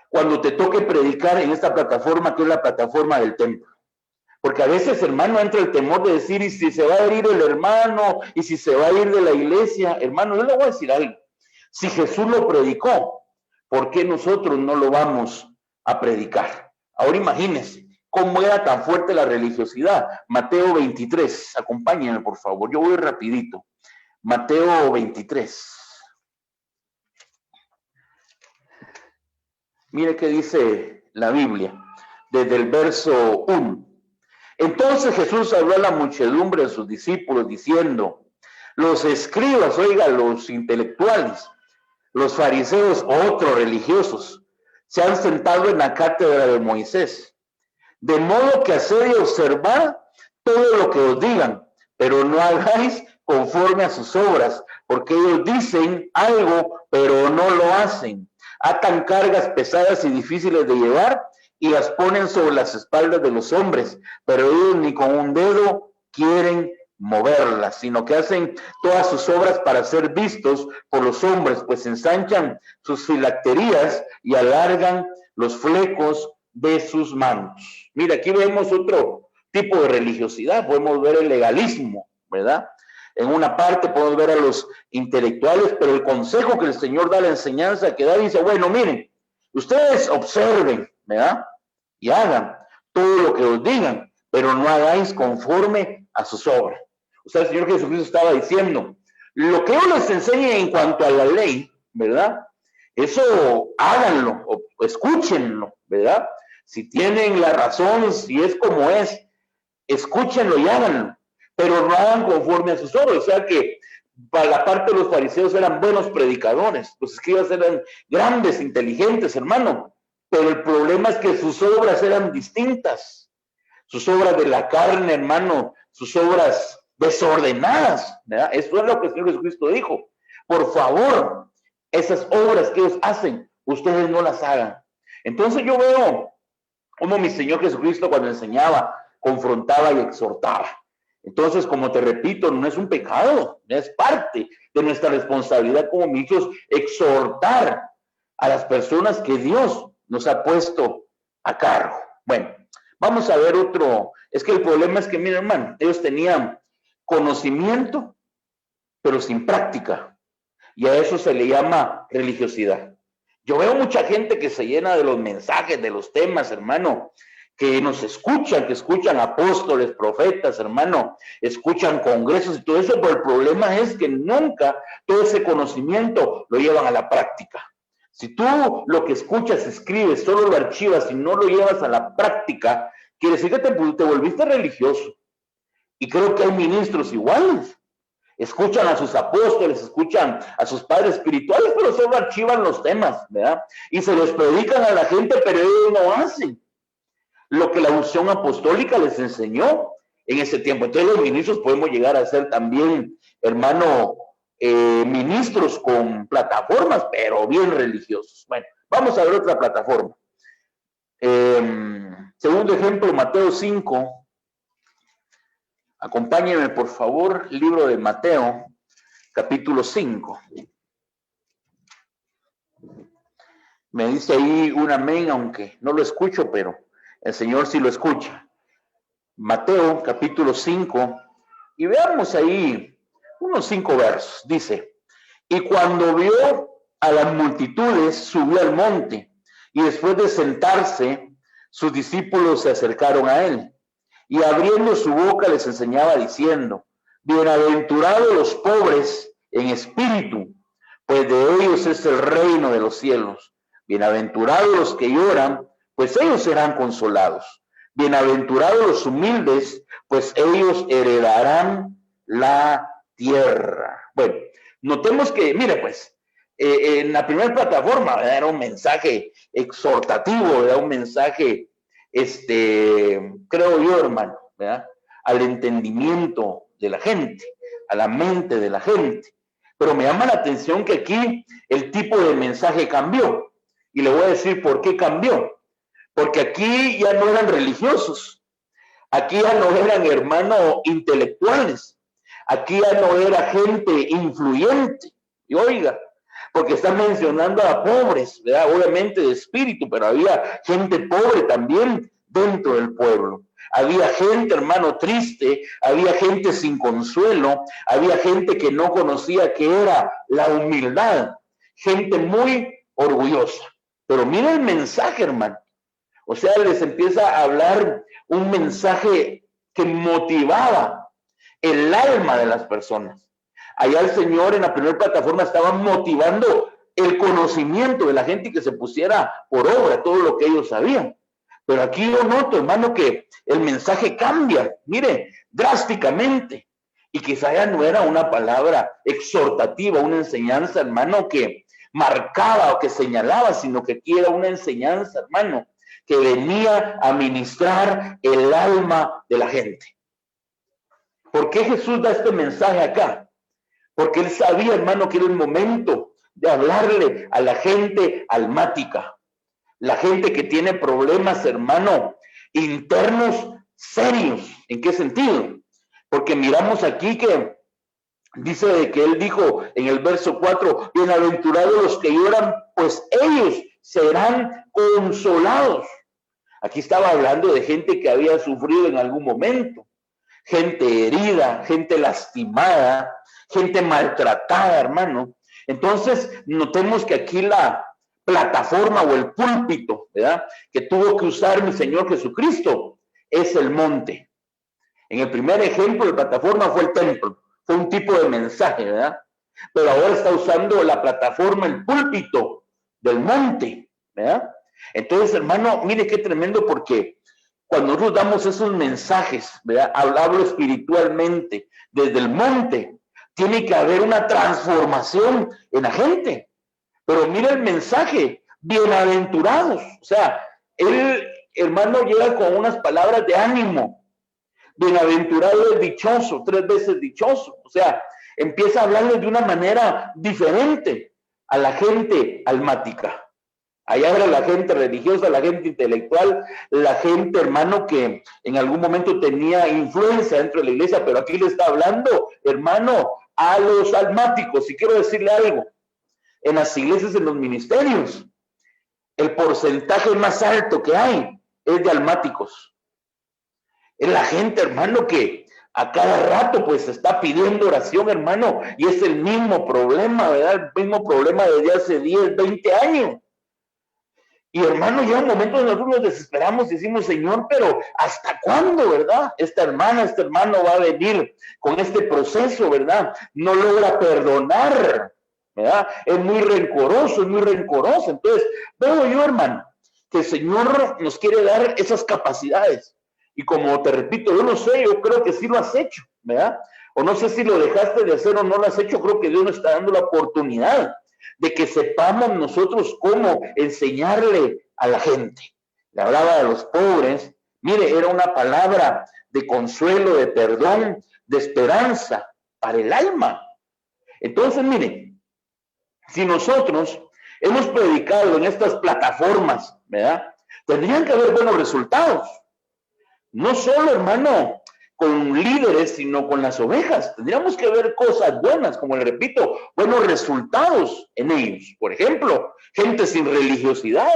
S2: cuando te toque predicar en esta plataforma, que es la plataforma del templo. Porque a veces, hermano, entra el temor de decir, y si se va a ir el hermano, y si se va a ir de la iglesia. Hermano, yo le voy a decir algo. Si Jesús lo predicó, ¿por qué nosotros no lo vamos a predicar? Ahora imagínense cómo era tan fuerte la religiosidad. Mateo 23, acompáñenme por favor, yo voy rapidito. Mateo 23. Mire qué dice la Biblia, desde el verso 1. Entonces Jesús habló a la muchedumbre de sus discípulos diciendo, los escribas, oiga, los intelectuales, los fariseos, otros religiosos, se han sentado en la cátedra de Moisés, de modo que haced y observad todo lo que os digan, pero no hagáis conforme a sus obras, porque ellos dicen algo, pero no lo hacen. Atan cargas pesadas y difíciles de llevar y las ponen sobre las espaldas de los hombres, pero ellos ni con un dedo quieren moverlas, sino que hacen todas sus obras para ser vistos por los hombres, pues ensanchan sus filacterías y alargan los flecos de sus manos. Mira, aquí vemos otro tipo de religiosidad, podemos ver el legalismo, ¿verdad? En una parte podemos ver a los intelectuales, pero el consejo que el Señor da, la enseñanza que da, dice, bueno, miren, ustedes observen, ¿verdad? Y hagan todo lo que os digan, pero no hagáis conforme a sus obras. O sea, el Señor Jesucristo estaba diciendo, lo que yo les enseñe en cuanto a la ley, ¿verdad? Eso háganlo, o escúchenlo, ¿verdad? Si tienen la razón, si es como es, escúchenlo y háganlo, pero no hagan conforme a sus obras. O sea que para la parte de los fariseos eran buenos predicadores, los escribas eran grandes, inteligentes, hermano, pero el problema es que sus obras eran distintas, sus obras de la carne, hermano, sus obras desordenadas, ¿verdad? Eso es lo que el Señor Jesucristo dijo. Por favor, esas obras que ellos hacen, ustedes no las hagan. Entonces yo veo como mi Señor Jesucristo cuando enseñaba, confrontaba y exhortaba. Entonces, como te repito, no es un pecado, es parte de nuestra responsabilidad como ministros exhortar a las personas que Dios nos ha puesto a cargo. Bueno, vamos a ver otro. Es que el problema es que, miren, hermano, ellos tenían conocimiento, pero sin práctica. Y a eso se le llama religiosidad. Yo veo mucha gente que se llena de los mensajes, de los temas, hermano, que nos escuchan, que escuchan apóstoles, profetas, hermano, escuchan congresos y todo eso, pero el problema es que nunca todo ese conocimiento lo llevan a la práctica. Si tú lo que escuchas, escribes, solo lo archivas y no lo llevas a la práctica, quiere decir que te volviste religioso. Y creo que hay ministros iguales. Escuchan a sus apóstoles, escuchan a sus padres espirituales, pero solo archivan los temas, ¿verdad? Y se los predican a la gente, pero ellos no hacen lo que la unción apostólica les enseñó en ese tiempo. Entonces los ministros podemos llegar a ser también, hermano, ministros con plataformas, pero bien religiosos. Bueno, vamos a ver otra plataforma. Segundo ejemplo, Mateo 5. Acompáñenme, por favor, libro de Mateo, capítulo 5. Me dice ahí un amén, aunque no lo escucho, pero el Señor sí lo escucha. Mateo capítulo 5, y veamos ahí unos 5 versos. Dice, y cuando vio a las multitudes, subió al monte, y después de sentarse, sus discípulos se acercaron a él, y abriendo su boca les enseñaba diciendo, bienaventurados los pobres en espíritu, pues de ellos es el reino de los cielos. Bienaventurados los que lloran, pues ellos serán consolados. Bienaventurados los humildes, pues ellos heredarán la tierra. Bueno, notemos que, mire pues, en la primera plataforma, ¿verdad? Era un mensaje exhortativo, era un mensaje, creo yo, hermano, ¿verdad? Al entendimiento de la gente, a la mente de la gente. Pero me llama la atención que aquí el tipo de mensaje cambió. Y le voy a decir por qué cambió. Porque aquí ya no eran religiosos. Aquí ya no eran hermanos intelectuales. Aquí ya no era gente influyente. Y oiga, porque está mencionando a pobres, ¿verdad? Obviamente de espíritu, pero había gente pobre también dentro del pueblo. Había gente, hermano, triste, había gente sin consuelo, había gente que no conocía qué era la humildad, gente muy orgullosa. Pero mira el mensaje, hermano. O sea, les empieza a hablar un mensaje que motivaba el alma de las personas. Allá el Señor en la primera plataforma estaba motivando el conocimiento de la gente y que se pusiera por obra todo lo que ellos sabían. Pero aquí yo noto, hermano, que el mensaje cambia, mire, drásticamente. Y quizá ya no era una palabra exhortativa, una enseñanza, hermano, que marcaba o que señalaba, sino que aquí era una enseñanza, hermano, que venía a ministrar el alma de la gente. ¿Por qué Jesús da este mensaje acá? Porque él sabía, hermano, que era el momento de hablarle a la gente almática. La gente que tiene problemas, hermano, internos serios. ¿En qué sentido? Porque miramos aquí que dice de que él dijo en el verso 4, bienaventurados los que lloran, pues ellos serán consolados. Aquí estaba hablando de gente que había sufrido en algún momento, gente herida, gente lastimada, gente maltratada, hermano. Entonces, notemos que aquí la plataforma o el púlpito, ¿verdad?, que tuvo que usar mi Señor Jesucristo es el monte. En el primer ejemplo de plataforma fue el templo, fue un tipo de mensaje, ¿verdad? Pero ahora está usando la plataforma, el púlpito del monte, ¿verdad? Entonces, hermano, mire qué tremendo, porque cuando nosotros damos esos mensajes, ¿verdad?, hablo espiritualmente desde el monte, tiene que haber una transformación en la gente. Pero mira el mensaje, bienaventurados. O sea, el hermano llega con unas palabras de ánimo. Bienaventurado es dichoso, 3 veces dichoso. O sea, empieza a hablarles de una manera diferente a la gente almática. Allá era la gente religiosa, la gente intelectual, la gente, hermano, que en algún momento tenía influencia dentro de la iglesia, pero aquí le está hablando, hermano, a los almáticos. Y quiero decirle algo. En las iglesias, en los ministerios, el porcentaje más alto que hay es de almáticos. Es la gente, hermano, que a cada rato pues está pidiendo oración, hermano, y es el mismo problema, ¿verdad? El mismo problema desde hace 10, 20 años. Y hermano, llega un momento donde nosotros nos desesperamos y decimos, Señor, pero ¿hasta cuándo, verdad? Esta hermana, este hermano va a venir con este proceso, ¿verdad? No logra perdonar, ¿verdad? Es muy rencoroso, es muy rencoroso. Entonces, veo yo, hermano, que el Señor nos quiere dar esas capacidades. Y como te repito, yo no sé, yo creo que sí lo has hecho, ¿verdad? O no sé si lo dejaste de hacer o no lo has hecho, creo que Dios nos está dando la oportunidad de que sepamos nosotros cómo enseñarle a la gente. Le hablaba de los pobres, mire, era una palabra de consuelo, de perdón, de esperanza para el alma. Entonces, mire, si nosotros hemos predicado en estas plataformas, ¿verdad?, tendrían que haber buenos resultados. No solo, hermano, con líderes, sino con las ovejas. Tendríamos que ver cosas buenas, como le repito, buenos resultados en ellos. Por ejemplo, gente sin religiosidad,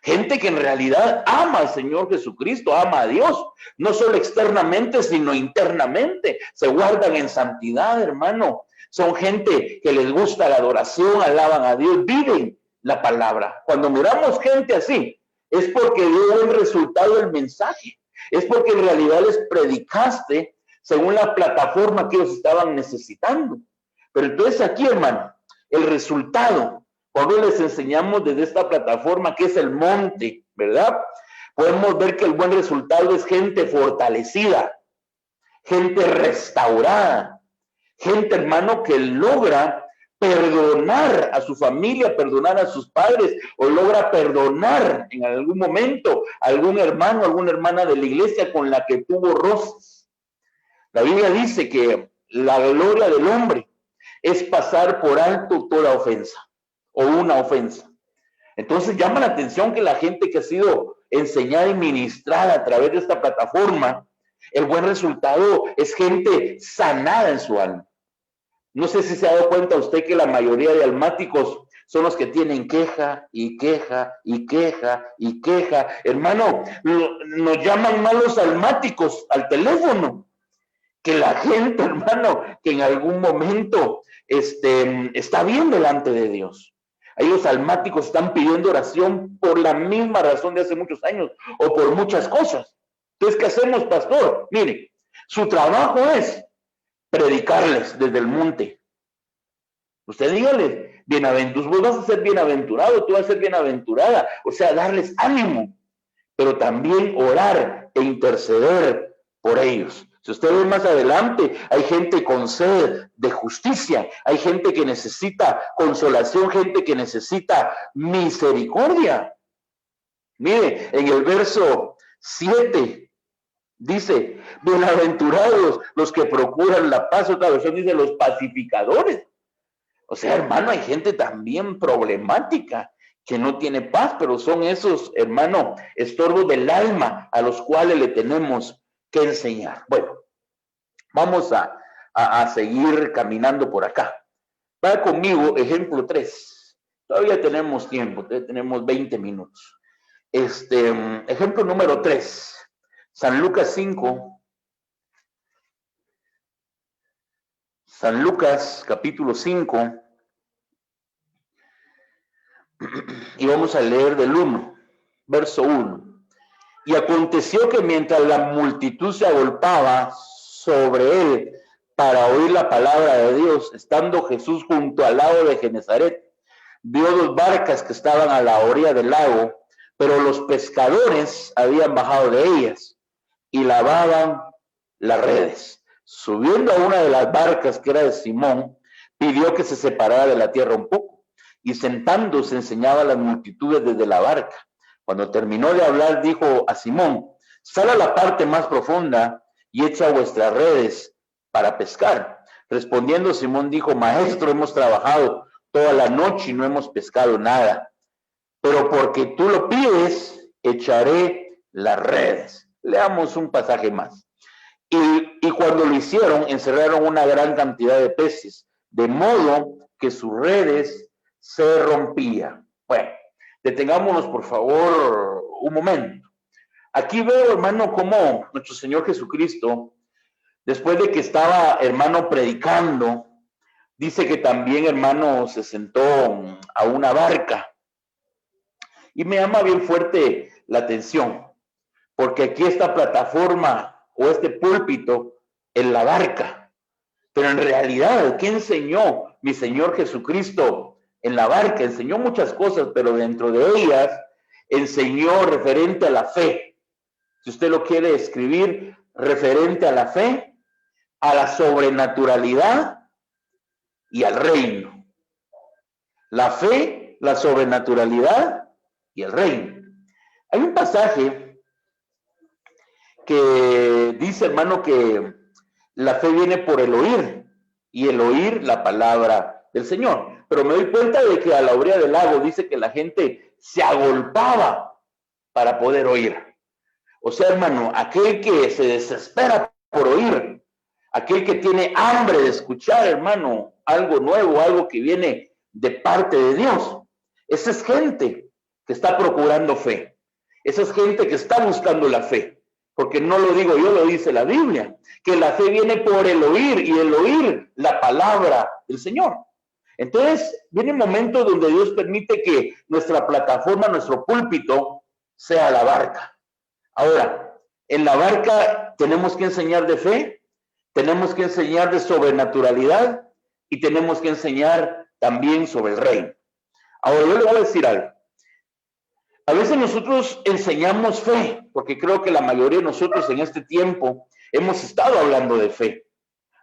S2: gente que en realidad ama al Señor Jesucristo, ama a Dios, no solo externamente, sino internamente. Se guardan en santidad, hermano. Son gente que les gusta la adoración, alaban a Dios, viven la palabra. Cuando miramos gente así, es porque dio un resultado el mensaje. Es porque en realidad les predicaste según la plataforma que ellos estaban necesitando. Pero entonces aquí, hermano, el resultado, cuando les enseñamos desde esta plataforma que es el monte, ¿verdad? Podemos ver que el buen resultado es gente fortalecida, gente restaurada, gente, hermano, que logra perdonar a su familia, perdonar a sus padres, o logra perdonar en algún momento a algún hermano, alguna hermana de la iglesia con la que tuvo roces. La Biblia dice que la gloria del hombre es pasar por alto toda ofensa o una ofensa. Entonces llama la atención que la gente que ha sido enseñada y ministrada a través de esta plataforma, el buen resultado es gente sanada en su alma. No sé si se ha dado cuenta usted que la mayoría de almáticos son los que tienen queja y queja y queja y queja. Hermano, nos llaman malos almáticos al teléfono. Que la gente, hermano, que en algún momento está bien delante de Dios. Ahí los almáticos están pidiendo oración por la misma razón de hace muchos años o por muchas cosas. Entonces, ¿qué hacemos, pastor? Mire, su trabajo es predicarles desde el monte. Usted dígale, bienaventurados, vos vas a ser bienaventurado, tú vas a ser bienaventurada, o sea, darles ánimo, pero también orar e interceder por ellos. Si usted ve más adelante, hay gente con sed de justicia, hay gente que necesita consolación, gente que necesita misericordia. Mire, en el verso 7 dice, bienaventurados los que procuran la paz, otra versión dice los pacificadores. O sea, hermano, hay gente también problemática que no tiene paz, pero son esos, hermano, estorbos del alma a los cuales le tenemos que enseñar. Bueno, vamos a seguir caminando por acá. Va conmigo, ejemplo 3. Todavía tenemos tiempo, tenemos 20 minutos. Ejemplo número 3. San Lucas 5. San Lucas capítulo 5. Y vamos a leer del 1, verso 1. Y aconteció que mientras la multitud se agolpaba sobre él para oír la palabra de Dios, estando Jesús junto al lago de Genezaret, vio 2 barcas que estaban a la orilla del lago, pero los pescadores habían bajado de ellas y lavaban las redes. Subiendo a una de las barcas, que era de Simón, pidió que se separara de la tierra un poco, y sentándose enseñaba a las multitudes desde la barca. Cuando terminó de hablar, dijo a Simón, sal a la parte más profunda y echa vuestras redes para pescar. Respondiendo Simón dijo, maestro, hemos trabajado toda la noche y no hemos pescado nada, pero porque tú lo pides, echaré las redes. Leamos un pasaje más. Y cuando lo hicieron, encerraron una gran cantidad de peces, de modo que sus redes se rompían. Bueno, detengámonos por favor un momento. Aquí veo, hermano, cómo nuestro Señor Jesucristo, después de que estaba, hermano, predicando, dice que también, hermano, se sentó a una barca. Y me llama bien fuerte la atención, porque aquí esta plataforma o este púlpito en la barca. Pero en realidad, ¿qué enseñó mi Señor Jesucristo en la barca? Enseñó muchas cosas, pero dentro de ellas enseñó referente a la fe. Si usted lo quiere escribir, referente a la fe, a la sobrenaturalidad y al reino. La fe, la sobrenaturalidad y el reino. Hay un pasaje que dice, hermano, que la fe viene por el oír, y el oír la palabra del Señor. Pero me doy cuenta de que a la orilla del lago dice que la gente se agolpaba para poder oír. O sea, hermano, aquel que se desespera por oír. Aquel que tiene hambre de escuchar, hermano, algo nuevo, algo que viene de parte de Dios. Esa es gente que está procurando fe. Esa es gente que está buscando la fe. Porque no lo digo yo, lo dice la Biblia. Que la fe viene por el oír y el oír la palabra del Señor. Entonces, viene momentos donde Dios permite que nuestra plataforma, nuestro púlpito, sea la barca. Ahora, en la barca tenemos que enseñar de fe, tenemos que enseñar de sobrenaturalidad y tenemos que enseñar también sobre el reino. Ahora, yo le voy a decir algo. A veces nosotros enseñamos fe, porque creo que la mayoría de nosotros en este tiempo hemos estado hablando de fe.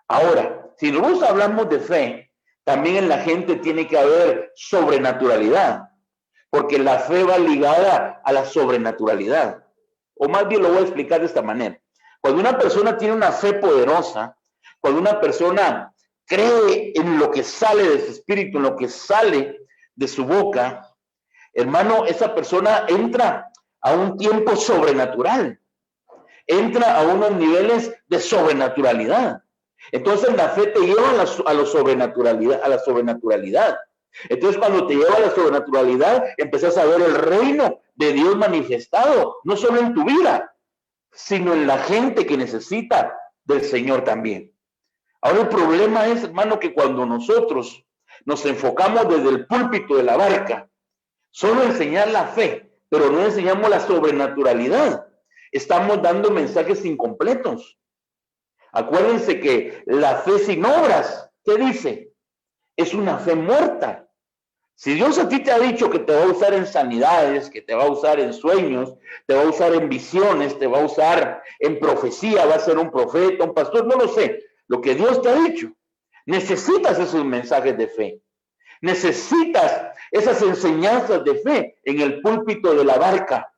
S2: Ahora, si nosotros hablamos de fe, también en la gente tiene que haber sobrenaturalidad, porque la fe va ligada a la sobrenaturalidad. O más bien lo voy a explicar de esta manera. Cuando una persona tiene una fe poderosa, cuando una persona cree en lo que sale de su espíritu, en lo que sale de su boca, hermano, esa persona entra a un tiempo sobrenatural, entra a unos niveles de sobrenaturalidad. Entonces la fe te lleva a la sobrenaturalidad. Entonces cuando te lleva a la sobrenaturalidad, empezás a ver el reino de Dios manifestado, no solo en tu vida, sino en la gente que necesita del Señor también. Ahora el problema es, hermano, que cuando nosotros nos enfocamos desde el púlpito de la barca, solo enseñar la fe, pero no enseñamos la sobrenaturalidad, estamos dando mensajes incompletos. Acuérdense que la fe sin obras, ¿qué dice? Es una fe muerta. Si Dios a ti te ha dicho que te va a usar en sanidades, que te va a usar en sueños, te va a usar en visiones, te va a usar en profecía, va a ser un profeta, un pastor, no lo sé. Lo que Dios te ha dicho, necesitas esos mensajes de fe. Necesitas esas enseñanzas de fe en el púlpito de la barca.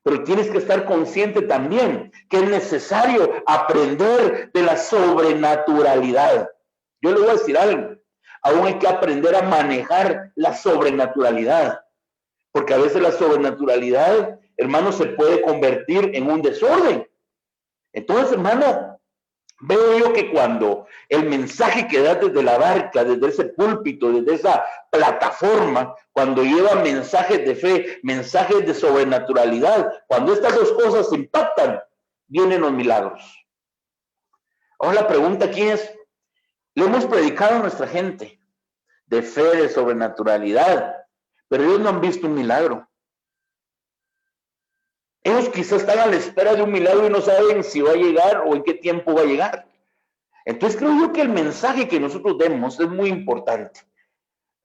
S2: Pero tienes que estar consciente también que es necesario aprender de la sobrenaturalidad. Yo le voy a decir algo. Aún hay que aprender a manejar la sobrenaturalidad. Porque a veces la sobrenaturalidad, hermano, se puede convertir en un desorden. Entonces, hermano, veo yo que cuando el mensaje que da desde la barca, desde ese púlpito, desde esa plataforma, cuando lleva mensajes de fe, mensajes de sobrenaturalidad, cuando estas dos cosas impactan, vienen los milagros. Ahora la pregunta aquí es, le hemos predicado a nuestra gente de fe, de sobrenaturalidad, pero ellos no han visto un milagro. Ellos quizás están a la espera de un milagro y no saben si va a llegar o en qué tiempo va a llegar. Entonces creo yo que el mensaje que nosotros demos es muy importante.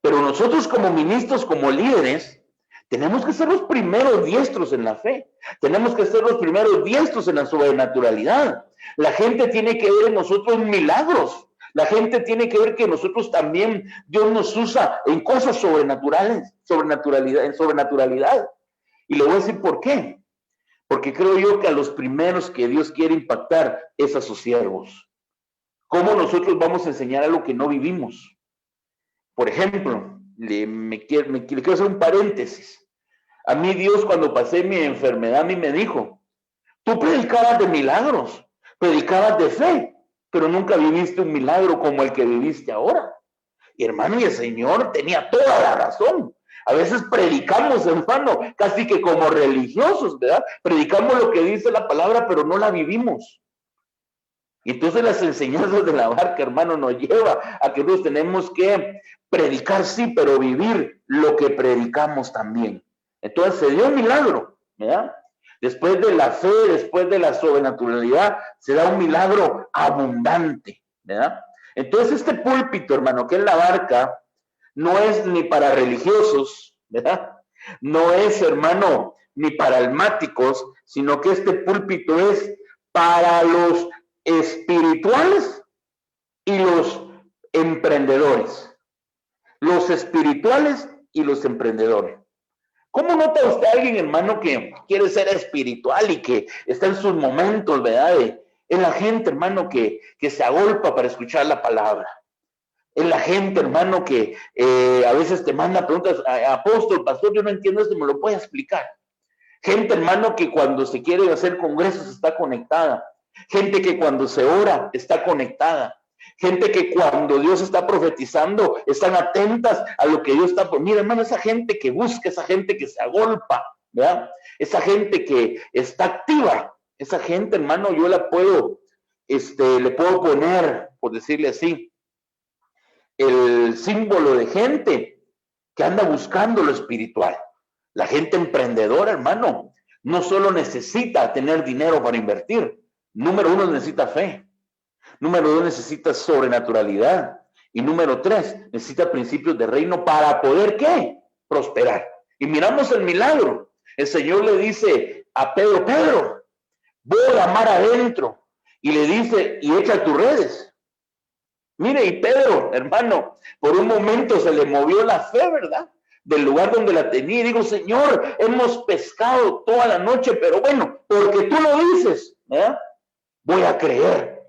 S2: Pero nosotros como ministros, como líderes, tenemos que ser los primeros diestros en la fe. Tenemos que ser los primeros diestros en la sobrenaturalidad. La gente tiene que ver en nosotros milagros. La gente tiene que ver que nosotros también, Dios nos usa en cosas sobrenaturales, en sobrenaturalidad. Y le voy a decir por qué. Porque creo yo que a los primeros que Dios quiere impactar es a sus siervos. ¿Cómo nosotros vamos a enseñar algo que no vivimos? Por ejemplo, le quiero hacer un paréntesis. A mí Dios, cuando pasé mi enfermedad, a mí me dijo, tú predicabas de milagros, predicabas de fe, pero nunca viviste un milagro como el que viviste ahora. Y hermano, y el Señor tenía toda la razón. A veces predicamos, hermano, casi que como religiosos, ¿verdad? Predicamos lo que dice la palabra, pero no la vivimos. Y entonces las enseñanzas de la barca, hermano, nos lleva a que nosotros tenemos que predicar, sí, pero vivir lo que predicamos también. Entonces se dio un milagro, ¿verdad? Después de la fe, después de la sobrenaturalidad, se da un milagro abundante, ¿verdad? Entonces este púlpito, hermano, que es la barca, no es ni para religiosos, ¿verdad? No es, hermano, ni para almáticos, sino que este púlpito es para los espirituales y los emprendedores. Los espirituales y los emprendedores. ¿Cómo nota usted a alguien, hermano, que quiere ser espiritual y que está en sus momentos, ¿verdad? Es la gente, hermano, que se agolpa para escuchar la palabra. Es la gente, hermano, que a veces te manda preguntas, apóstol, pastor, yo no entiendo esto, ¿me lo puede explicar? Gente, hermano, que cuando se quiere hacer congresos está conectada. gente que cuando se ora está conectada, gente que cuando Dios está profetizando están atentas a lo que Dios está. Mira, hermano, esa gente que busca, esa gente que se agolpa, ¿verdad? Esa gente que está activa, esa gente, hermano, yo la puedo, le puedo poner, por decirle así, el símbolo de gente que anda buscando lo espiritual. La gente emprendedora, hermano, no solo necesita tener dinero para invertir. Número 1, necesita fe. Número 2, necesita sobrenaturalidad. Y número 3, necesita principios de reino para poder, ¿qué? Prosperar. Y miramos el milagro. El Señor le dice a Pedro, Pedro, voy a mar adentro. Y le dice, y echa tus redes. Mire, y Pedro, hermano, por un momento se le movió la fe, ¿verdad? Del lugar donde la tenía. Y digo, Señor, hemos pescado toda la noche, pero bueno, porque tú lo dices, ¿verdad? Voy a creer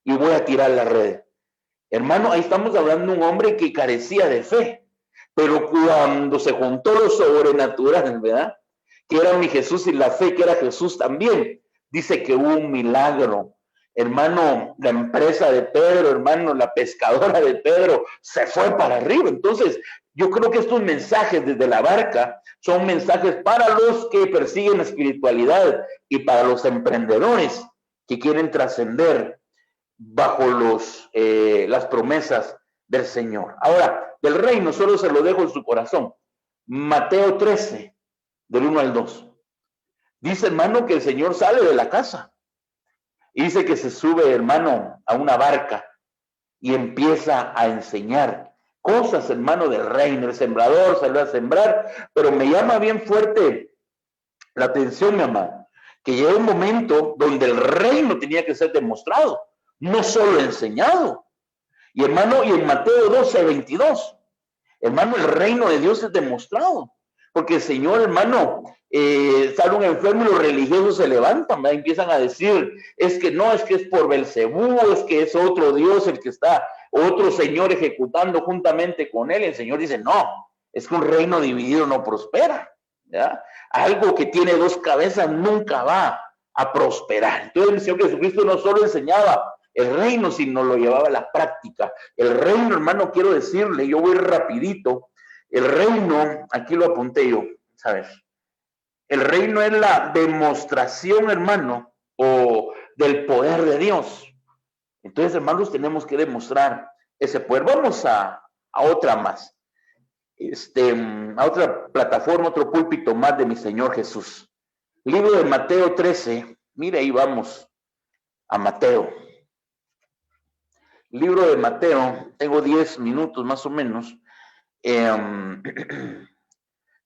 S2: y voy a tirar la red. Hermano, ahí estamos hablando de un hombre que carecía de fe, pero cuando se juntó lo sobrenatural, ¿verdad? Que era mi Jesús y la fe que era Jesús también, dice que hubo un milagro. Hermano, la empresa de Pedro, hermano, la pescadora de Pedro se fue para arriba. Entonces, yo creo que estos mensajes desde la barca son mensajes para los que persiguen la espiritualidad y para los emprendedores que quieren trascender bajo las promesas del Señor. Ahora, del reino solo se lo dejo en su corazón. Mateo 13, del 1 al 2. Dice, hermano, que el Señor sale de la casa. Y dice que se sube, hermano, a una barca y empieza a enseñar cosas, hermano, del reino. El sembrador salió a sembrar, pero me llama bien fuerte la atención, mi amado, que llegó un momento donde el reino tenía que ser demostrado, no solo enseñado. Y hermano, y en Mateo 12, 22, hermano, el reino de Dios es demostrado. Porque el Señor, hermano, sale un enfermo y los religiosos se levantan, ¿verdad? Empiezan a decir, es que no, es que es por Belcebú, es que es otro Dios el que está, otro Señor ejecutando juntamente con él. El Señor dice, no, es que un reino dividido no prospera, ¿ya? Algo que tiene dos cabezas nunca va a prosperar. Entonces el Señor Jesucristo no solo enseñaba el reino, sino lo llevaba a la práctica. El reino, hermano, quiero decirle, yo voy rapidito. El reino, aquí lo apunté yo, ¿sabes? El reino es la demostración, hermano, o del poder de Dios. Entonces, hermanos, tenemos que demostrar ese poder. Vamos a otra más. A otra plataforma, otro púlpito más de mi Señor Jesús. Libro de Mateo 13. Mire, ahí vamos a Mateo. Libro de Mateo, tengo 10 minutos más o menos.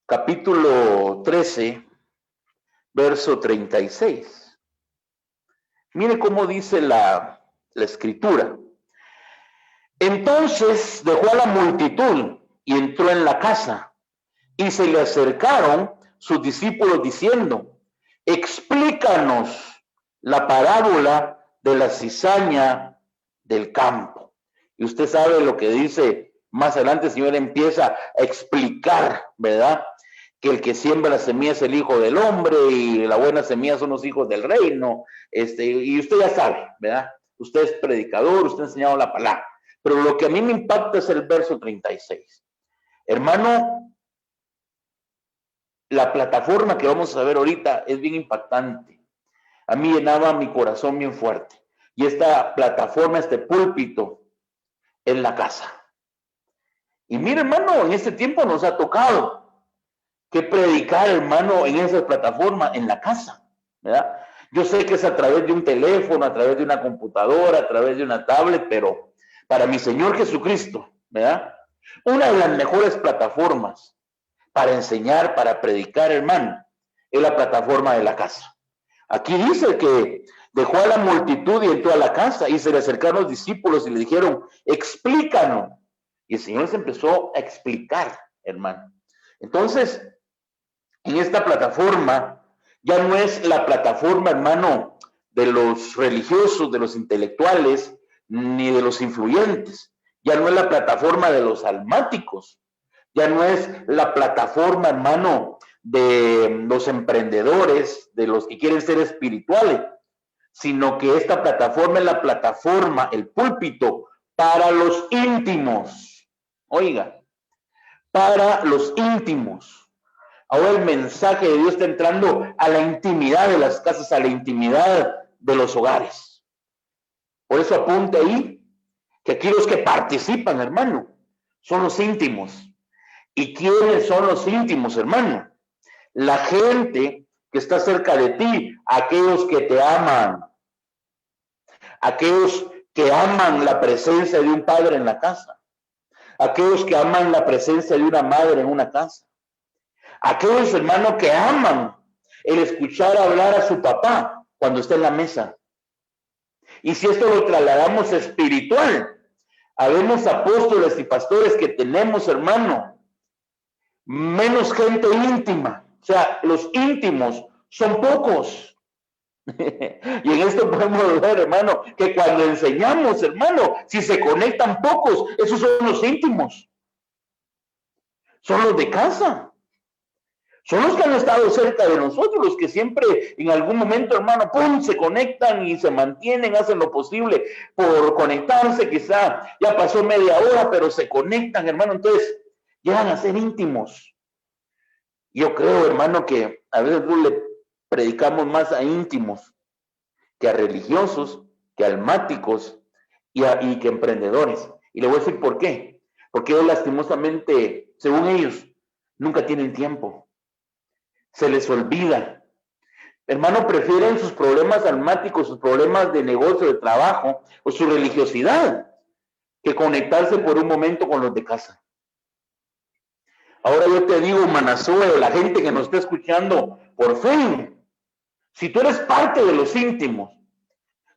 S2: Capítulo 13, verso 36. Mire cómo dice la escritura. Entonces dejó a la multitud y entró en la casa, y se le acercaron sus discípulos diciendo, explícanos la parábola de la cizaña del campo. Y usted sabe lo que dice más adelante. El Señor empieza a explicar, ¿verdad? Que el que siembra la semilla es el Hijo del Hombre y la buena semilla son los hijos del reino. Y usted ya sabe, ¿verdad? Usted es predicador, usted ha enseñado la palabra. Pero lo que a mí me impacta es el verso 36. Hermano, la plataforma que vamos a ver ahorita es bien impactante. A mí llenaba mi corazón bien fuerte. Y esta plataforma, este púlpito, es la casa. Y mire, hermano, en este tiempo nos ha tocado que predicar, hermano, en esa plataforma, en la casa, ¿verdad? Yo sé que es a través de un teléfono, a través de una computadora, a través de una tablet, pero para mi Señor Jesucristo, ¿verdad? Una de las mejores plataformas para enseñar, para predicar, hermano, es la plataforma de la casa. Aquí dice que dejó a la multitud y entró a la casa, y se le acercaron los discípulos y le dijeron, explícanos. Y el Señor se empezó a explicar, hermano. Entonces, en esta plataforma, ya no es la plataforma, hermano, de los religiosos, de los intelectuales, ni de los influyentes. Ya no es la plataforma de los almáticos. Ya no es la plataforma, hermano, de los emprendedores, de los que quieren ser espirituales, sino que esta plataforma es la plataforma, el púlpito, para los íntimos. Oiga, para los íntimos. Ahora el mensaje de Dios está entrando a la intimidad de las casas, a la intimidad de los hogares. Por eso apunte ahí que aquí los que participan, hermano, son los íntimos. ¿Y quiénes son los íntimos, hermano? La gente que está cerca de ti, aquellos que te aman, aquellos que aman la presencia de un padre en la casa, aquellos que aman la presencia de una madre en una casa, aquellos hermanos que aman el escuchar hablar a su papá cuando está en la mesa. Y si esto lo trasladamos espiritual, habemos apóstoles y pastores que tenemos, hermano, menos gente íntima. O sea, los íntimos son pocos. Y en esto podemos ver, hermano, que cuando enseñamos, hermano, si se conectan pocos, esos son los íntimos. Son los de casa. Son los que han estado cerca de nosotros, los que siempre en algún momento, hermano, ¡pum!, se conectan y se mantienen, hacen lo posible por conectarse. Quizá ya pasó media hora, pero se conectan, hermano, entonces llegan a ser íntimos. Yo creo, hermano, que a veces le predicamos más a íntimos que a religiosos, que a almáticos y que a emprendedores. Y le voy a decir por qué. Porque ellos lastimosamente, según ellos, nunca tienen tiempo. Se les olvida. Hermano, prefieren sus problemas almáticos, sus problemas de negocio, de trabajo o su religiosidad que conectarse por un momento con los de casa. Ahora yo te digo, Manasue, la gente que nos está escuchando por fe, si tú eres parte de los íntimos,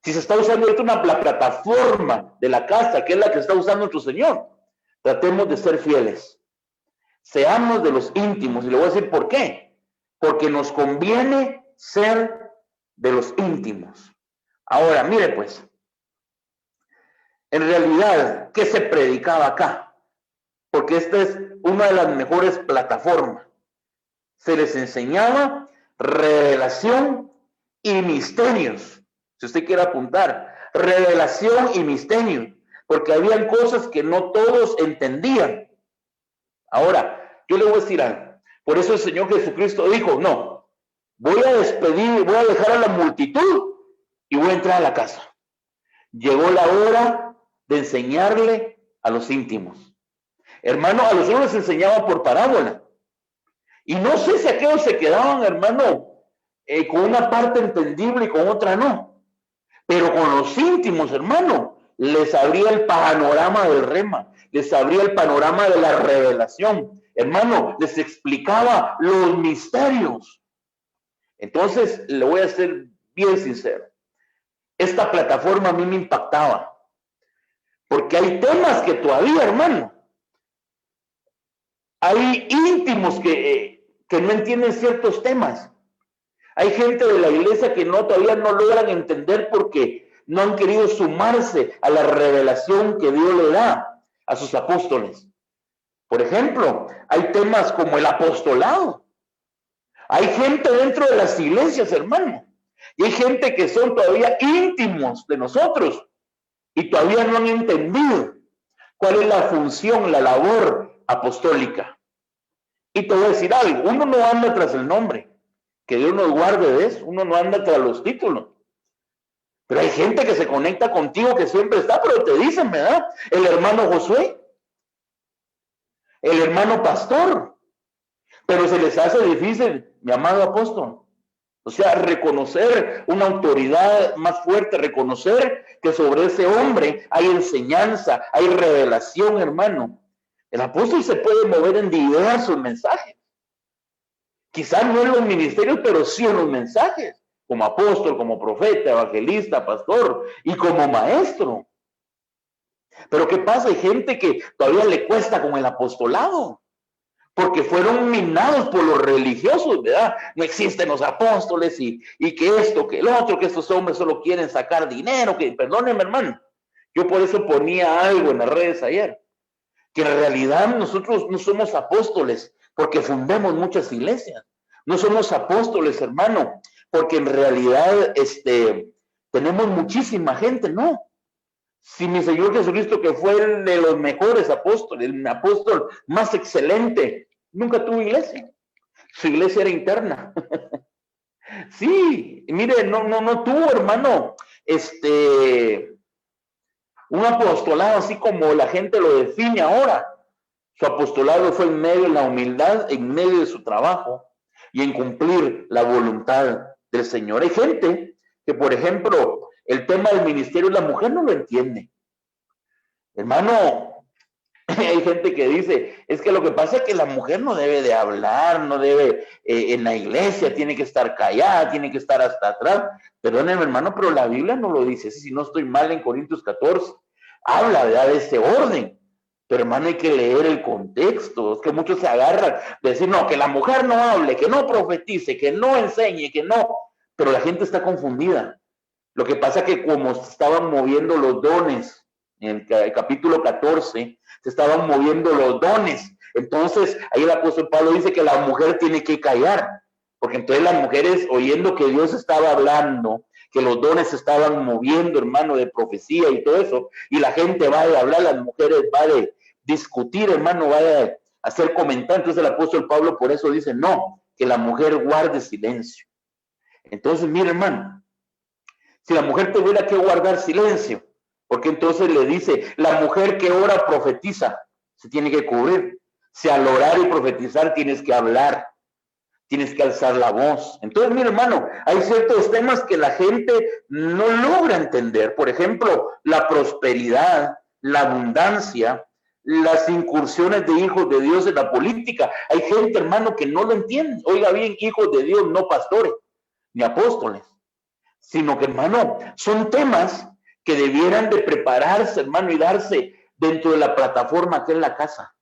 S2: si se está usando la plataforma de la casa, que es la que está usando nuestro Señor, tratemos de ser fieles. Seamos de los íntimos. Y le voy a decir por qué. Porque nos conviene ser de los íntimos. Ahora, mire pues, en realidad, ¿qué se predicaba acá? Porque esta es una de las mejores plataformas. Se les enseñaba revelación y misterios. Si usted quiere apuntar, revelación y misterio, porque habían cosas que no todos entendían. Ahora, yo le voy a decir algo. Por eso el Señor Jesucristo dijo, no, voy a despedir, voy a dejar a la multitud y voy a entrar a la casa. Llegó la hora de enseñarle a los íntimos. Hermano, a los otros les enseñaba por parábola. Y no sé si aquellos se quedaban, hermano, con una parte entendible y con otra no. Pero con los íntimos, hermano, les abría el panorama del rema, les abría el panorama de la revelación. Hermano, les explicaba los misterios. Entonces, le voy a ser bien sincero. Esta plataforma a mí me impactaba. Porque hay temas que todavía, hermano, hay íntimos que no entienden ciertos temas. Hay gente de la iglesia que todavía no logran entender porque no han querido sumarse a la revelación que Dios le da a sus apóstoles. Por ejemplo, hay temas como el apostolado. Hay gente dentro de las iglesias, hermano. Y hay gente que son todavía íntimos de nosotros y todavía no han entendido cuál es la función, la labor apostólica. Y te voy a decir algo, uno no anda tras el nombre, que Dios nos guarde de eso, uno no anda tras los títulos. Pero hay gente que se conecta contigo que siempre está, pero te dicen, ¿verdad? El hermano Josué, el hermano pastor, pero se les hace difícil, mi amado apóstol. O sea, reconocer una autoridad más fuerte, reconocer que sobre ese hombre hay enseñanza, hay revelación, hermano. El apóstol se puede mover en diversos mensajes. Quizás no en los ministerios, pero sí en los mensajes. Como apóstol, como profeta, evangelista, pastor y como maestro. Pero ¿qué pasa? Hay gente que todavía le cuesta con el apostolado. Porque fueron minados por los religiosos, ¿verdad? No existen los apóstoles y que esto, que el otro, que estos hombres solo quieren sacar dinero, que perdónenme, hermano. Yo por eso ponía algo en las redes ayer, que en realidad nosotros no somos apóstoles porque fundamos muchas iglesias. No somos apóstoles, hermano, porque en realidad tenemos muchísima gente, no. Si mi Señor Jesucristo, que fue el de los mejores apóstoles, el apóstol más excelente, nunca tuvo iglesia. Su iglesia era interna. Sí, mire, no tuvo, hermano, un apostolado así como la gente lo define ahora. Su apostolado fue en medio de la humildad, en medio de su trabajo y en cumplir la voluntad del Señor. Hay gente que, por ejemplo, el tema del ministerio de la mujer no lo entiende. Hermano, hay gente que dice, es que lo que pasa es que la mujer no debe de hablar, no debe, en la iglesia tiene que estar callada, tiene que estar hasta atrás. Perdónenme, hermano, pero la Biblia no lo dice. Si no estoy mal, en Corintios 14, habla, ¿verdad?, de ese orden. Pero, hermano, hay que leer el contexto. Es que muchos se agarran de decir, no, que la mujer no hable, que no profetice, que no enseñe, que no. Pero la gente está confundida. Lo que pasa es que como se estaban moviendo los dones, en el capítulo 14, se estaban moviendo los dones. Entonces, ahí el apóstol Pablo dice que la mujer tiene que callar. Porque entonces las mujeres, oyendo que Dios estaba hablando, que los dones se estaban moviendo, hermano, de profecía y todo eso, y la gente va a hablar, las mujeres va a discutir, hermano, va a hacer comentarios. Entonces el apóstol Pablo por eso dice, no, que la mujer guarde silencio. Entonces, mire, hermano, si la mujer tuviera que guardar silencio, porque entonces le dice, la mujer que ora profetiza, se tiene que cubrir. Si al orar y profetizar tienes que hablar, tienes que alzar la voz. Entonces, mi hermano, hay ciertos temas que la gente no logra entender. Por ejemplo, la prosperidad, la abundancia, las incursiones de hijos de Dios en la política. Hay gente, hermano, que no lo entiende. Oiga bien, hijos de Dios, no pastores ni apóstoles, sino que, hermano, son temas que debieran de prepararse, hermano, y darse dentro de la plataforma que es la casa.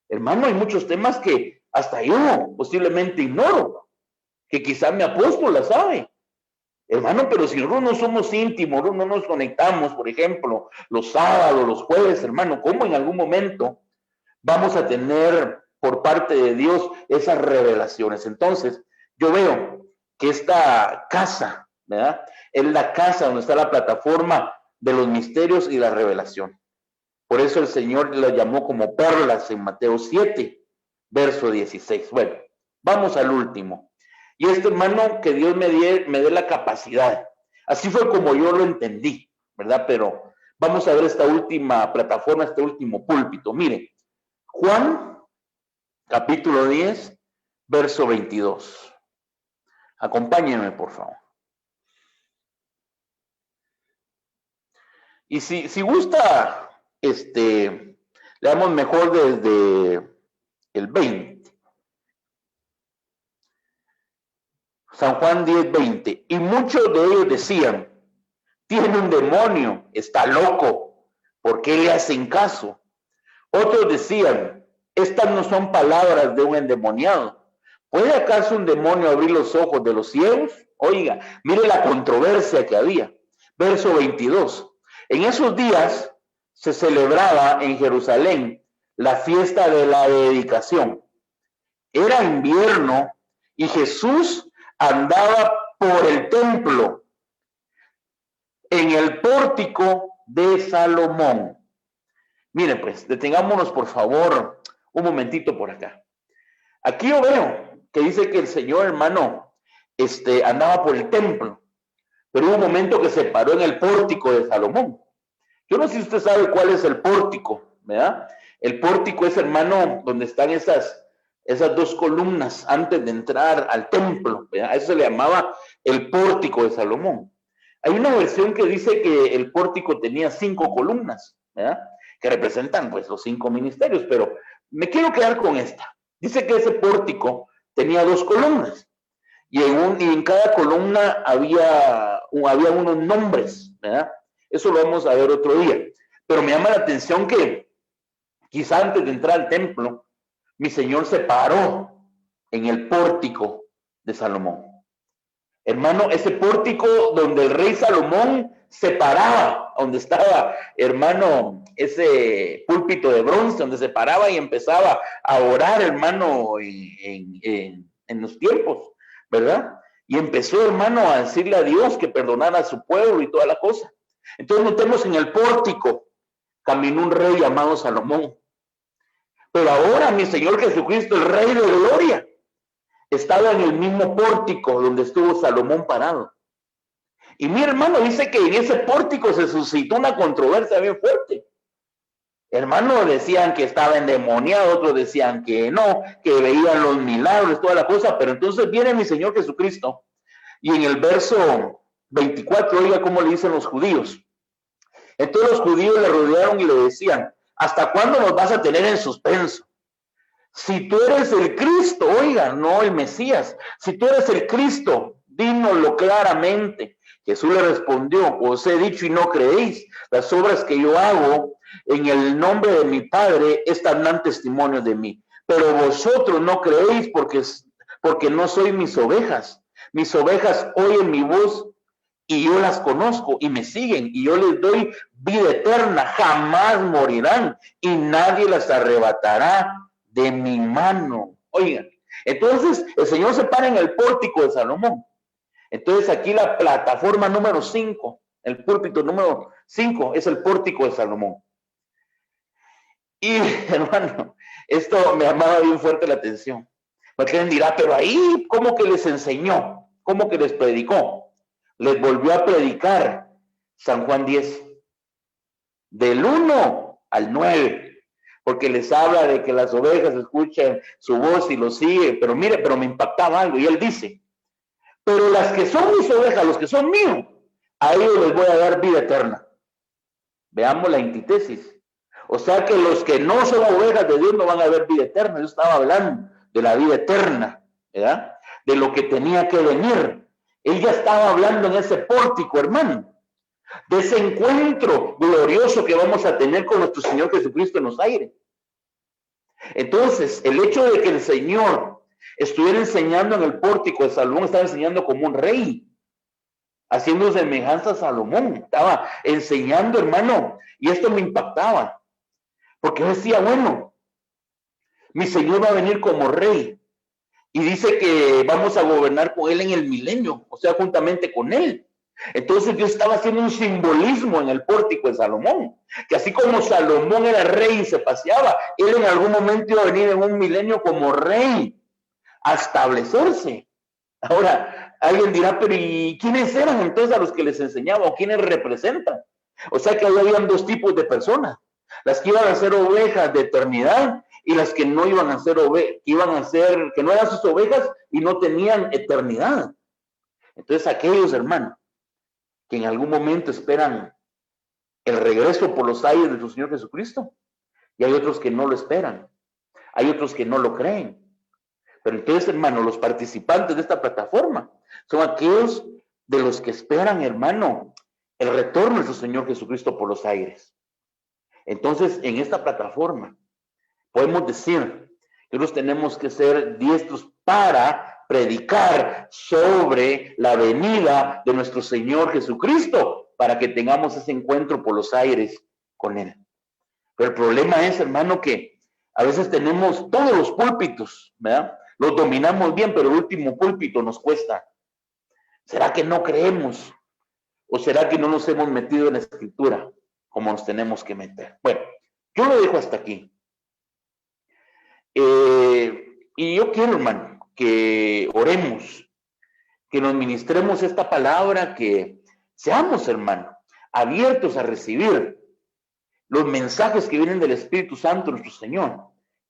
S2: Hermano, hay muchos temas que hasta yo posiblemente ignoro, que quizá mi apóstol la sabe. Hermano, pero si nosotros no somos íntimos, no nos conectamos, por ejemplo, los sábados, los jueves, hermano, ¿cómo en algún momento vamos a tener por parte de Dios esas revelaciones? Entonces, yo veo que esta casa, ¿verdad?, es la casa donde está la plataforma de los misterios y la revelación. Por eso el Señor la llamó como perlas en Mateo 7, verso 16. Bueno, vamos al último. Y hermano, que Dios me dé la capacidad. Así fue como yo lo entendí, ¿verdad? Pero vamos a ver esta última plataforma, este último púlpito. Mire, Juan, capítulo 10, verso 22. Acompáñenme, por favor. Y si gusta, le damos mejor desde el 20. San Juan 10, 20. Y muchos de ellos decían, tiene un demonio, está loco, ¿por qué le hacen caso? Otros decían, estas no son palabras de un endemoniado. ¿Puede acaso un demonio abrir los ojos de los ciegos? Oiga, mire la controversia que había. Verso 22. En esos días se celebraba en Jerusalén la fiesta de la dedicación. Era invierno y Jesús andaba por el templo en el pórtico de Salomón. Miren, pues, detengámonos por favor un momentito por acá. Aquí yo veo que dice que el Señor, hermano, andaba por el templo, pero hubo un momento que se paró en el pórtico de Salomón. Yo no sé si usted sabe cuál es el pórtico, ¿verdad? El pórtico es, hermano, donde están esas dos columnas antes de entrar al templo, ¿verdad? A eso se le llamaba el pórtico de Salomón. Hay una versión que dice que el pórtico tenía 5 columnas, ¿verdad?, que representan pues los 5 ministerios, pero me quiero quedar con esta. Dice que ese pórtico tenía 2 columnas y en cada columna había unos nombres, ¿verdad? Eso lo vamos a ver otro día. Pero me llama la atención que quizá antes de entrar al templo, mi Señor se paró en el pórtico de Salomón. Hermano, ese pórtico donde el rey Salomón se paraba, donde estaba, hermano, ese púlpito de bronce, donde se paraba y empezaba a orar, hermano, en los tiempos, ¿verdad? Y empezó, hermano, a decirle a Dios que perdonara a su pueblo y toda la cosa. Entonces notemos en el pórtico caminó un rey llamado Salomón. Pero ahora mi Señor Jesucristo, el Rey de Gloria, estaba en el mismo pórtico donde estuvo Salomón parado. Y mi hermano dice que en ese pórtico se suscitó una controversia bien fuerte. Hermanos decían que estaba endemoniado, otros decían que no, que veían los milagros, toda la cosa. Pero entonces viene mi Señor Jesucristo y en el verso 24, oiga cómo le dicen los judíos. Entonces los judíos le rodearon y le decían: ¿hasta cuándo nos vas a tener en suspenso? Si tú eres el Cristo, oiga, no el Mesías, si tú eres el Cristo, dínoslo claramente. Jesús le respondió: os he dicho y no creéis. Las obras que yo hago en el nombre de mi Padre, estas dan testimonio de mí. Pero vosotros no creéis porque no sois mis ovejas. Mis ovejas oyen mi voz y yo las conozco y me siguen y yo les doy vida eterna, jamás morirán y nadie las arrebatará de mi mano. Oigan, entonces el Señor se para en el pórtico de Salomón. Entonces aquí la plataforma número 5, el púlpito número 5 es el pórtico de Salomón. Y hermano, esto me llamaba bien fuerte la atención. Porque alguien dirá: pero ahí, ¿cómo que les enseñó? ¿Cómo que les predicó? Les volvió a predicar San Juan 10, del 1 al 9, porque les habla de que las ovejas escuchan su voz y lo siguen. Pero mire, pero me impactaba algo, y él dice: pero las que son mis ovejas, los que son míos, a ellos les voy a dar vida eterna. Veamos la antítesis. O sea que los que no son ovejas de Dios no van a ver vida eterna. Yo estaba hablando de la vida eterna, ¿verdad? De lo que tenía que venir. Él ya estaba hablando en ese pórtico, hermano, de ese encuentro glorioso que vamos a tener con nuestro Señor Jesucristo en los aires. Entonces, el hecho de que el Señor estuviera enseñando en el pórtico de Salomón, estaba enseñando como un rey, haciendo semejanza a Salomón, estaba enseñando, hermano, y esto me impactaba, porque yo decía: bueno, mi Señor va a venir como rey, y dice que vamos a gobernar con él en el milenio, o sea, juntamente con él. Entonces Dios estaba haciendo un simbolismo en el pórtico de Salomón, que así como Salomón era rey y se paseaba, él en algún momento iba a venir en un milenio como rey a establecerse. Ahora, alguien dirá: pero ¿y quiénes eran entonces a los que les enseñaba, o quiénes representan? O sea que habían dos tipos de personas: las que iban a ser ovejas de eternidad y las que no iban a ser ovejas, que no eran sus ovejas y no tenían eternidad. Entonces aquellos, hermanos, que en algún momento esperan el regreso por los aires de su Señor Jesucristo, y hay otros que no lo esperan, hay otros que no lo creen. Pero entonces, hermano, los participantes de esta plataforma son aquellos de los que esperan, hermano, el retorno de su Señor Jesucristo por los aires. Entonces, en esta plataforma podemos decir que nosotros tenemos que ser diestros para predicar sobre la venida de nuestro Señor Jesucristo, para que tengamos ese encuentro por los aires con Él. Pero el problema es, hermano, que a veces tenemos todos los púlpitos, ¿verdad? Los dominamos bien, pero el último púlpito nos cuesta. ¿Será que no creemos? ¿O será que no nos hemos metido en la Escritura como nos tenemos que meter? Bueno, yo lo dejo hasta aquí. Y yo quiero, hermano, que oremos, que nos ministremos esta palabra, que seamos, hermano, abiertos a recibir los mensajes que vienen del Espíritu Santo, nuestro Señor,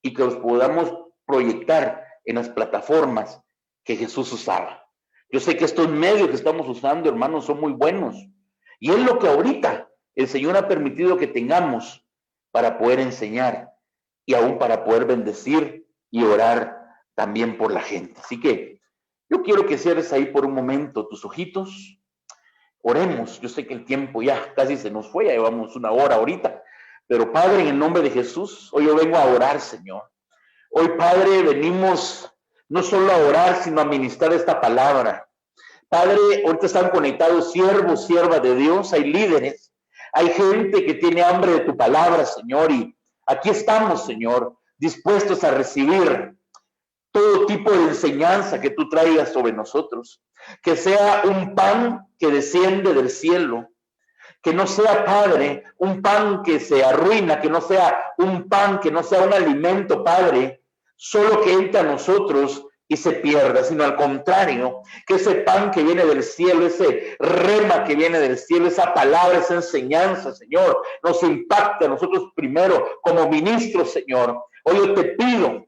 S2: y que los podamos proyectar en las plataformas que Jesús usaba. Yo sé que estos medios que estamos usando, hermanos, son muy buenos, y es lo que ahorita el Señor ha permitido que tengamos para poder enseñar y aún para poder bendecir y orar también por la gente. Así que yo quiero que cierres ahí por un momento tus ojitos, oremos. Yo sé que el tiempo ya casi se nos fue, ya llevamos una hora ahorita, pero Padre, en el nombre de Jesús, hoy yo vengo a orar, Señor. Hoy, Padre, venimos no solo a orar, sino a ministrar esta palabra. Padre, ahorita están conectados siervos, siervas de Dios, hay líderes, hay gente que tiene hambre de tu palabra, Señor, y aquí estamos, Señor, dispuestos a recibir todo tipo de enseñanza que tú traigas sobre nosotros. que sea un pan que desciende del cielo, que no sea, Padre, un pan que se arruina, que no sea un pan, que no sea un alimento, Padre, solo que entre a nosotros y se pierda, sino al contrario, que ese pan que viene del cielo, ese rema que viene del cielo, esa palabra, esa enseñanza, Señor, nos impacte a nosotros primero como ministros, Señor. Hoy yo te pido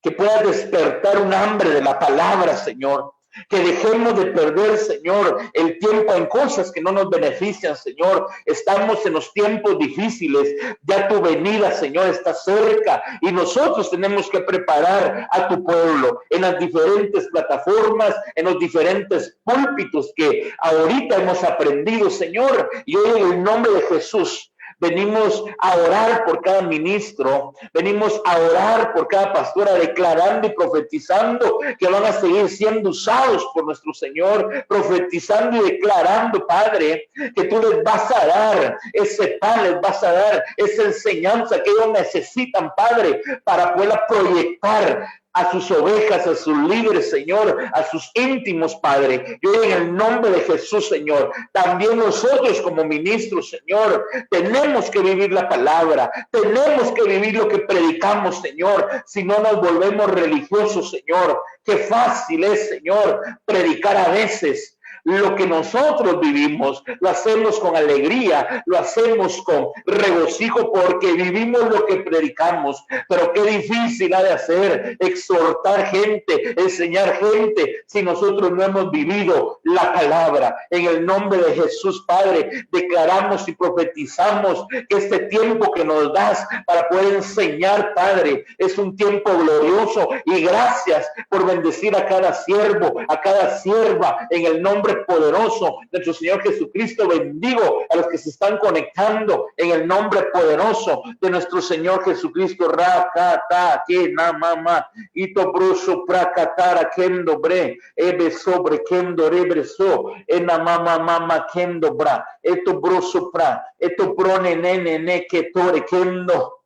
S2: que puedas despertar un hambre de la palabra, Señor. Que dejemos de perder, Señor, el tiempo en cosas que no nos benefician, Señor. Estamos en los tiempos difíciles. Ya tu venida, Señor, está cerca y nosotros tenemos que preparar a tu pueblo en las diferentes plataformas, en los diferentes púlpitos que ahorita hemos aprendido, Señor. Y hoy en el nombre de Jesús venimos a orar por cada ministro, venimos a orar por cada pastora, declarando y profetizando que van a seguir siendo usados por nuestro Señor, profetizando y declarando, Padre, que tú les vas a dar ese pan, les vas a dar esa enseñanza que ellos necesitan, Padre, para poder proyectar a sus ovejas, a sus líderes, Señor, a sus íntimos, Padre. Yo en el nombre de Jesús, Señor, también nosotros como ministros, Señor, tenemos que vivir la palabra, tenemos que vivir lo que predicamos, Señor, si no nos volvemos religiosos, Señor. Qué fácil es, Señor, predicar a veces. Lo que nosotros vivimos, lo hacemos con alegría, lo hacemos con regocijo porque vivimos lo que predicamos. Pero qué difícil ha de hacer exhortar gente, enseñar gente, si nosotros no hemos vivido la palabra. En el nombre de Jesús, Padre, declaramos y profetizamos que este tiempo que nos das para poder enseñar, Padre, es un tiempo glorioso. Y gracias por bendecir a cada siervo, a cada sierva, en el nombre poderoso de nuestro Señor Jesucristo. Bendigo a los que se están conectando en el nombre poderoso de nuestro Señor Jesucristo. Rakata que na mama ito bruso prakatara kendo bre ebe sobre kendo rebreso ena mama mama kendo bra eto bruso pra eto prone nene ne que tore kendo.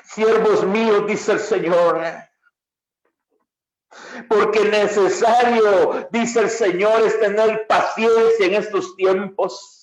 S2: Siervos míos, dice el Señor, porque necesario, dice el Señor, es tener paciencia en estos tiempos.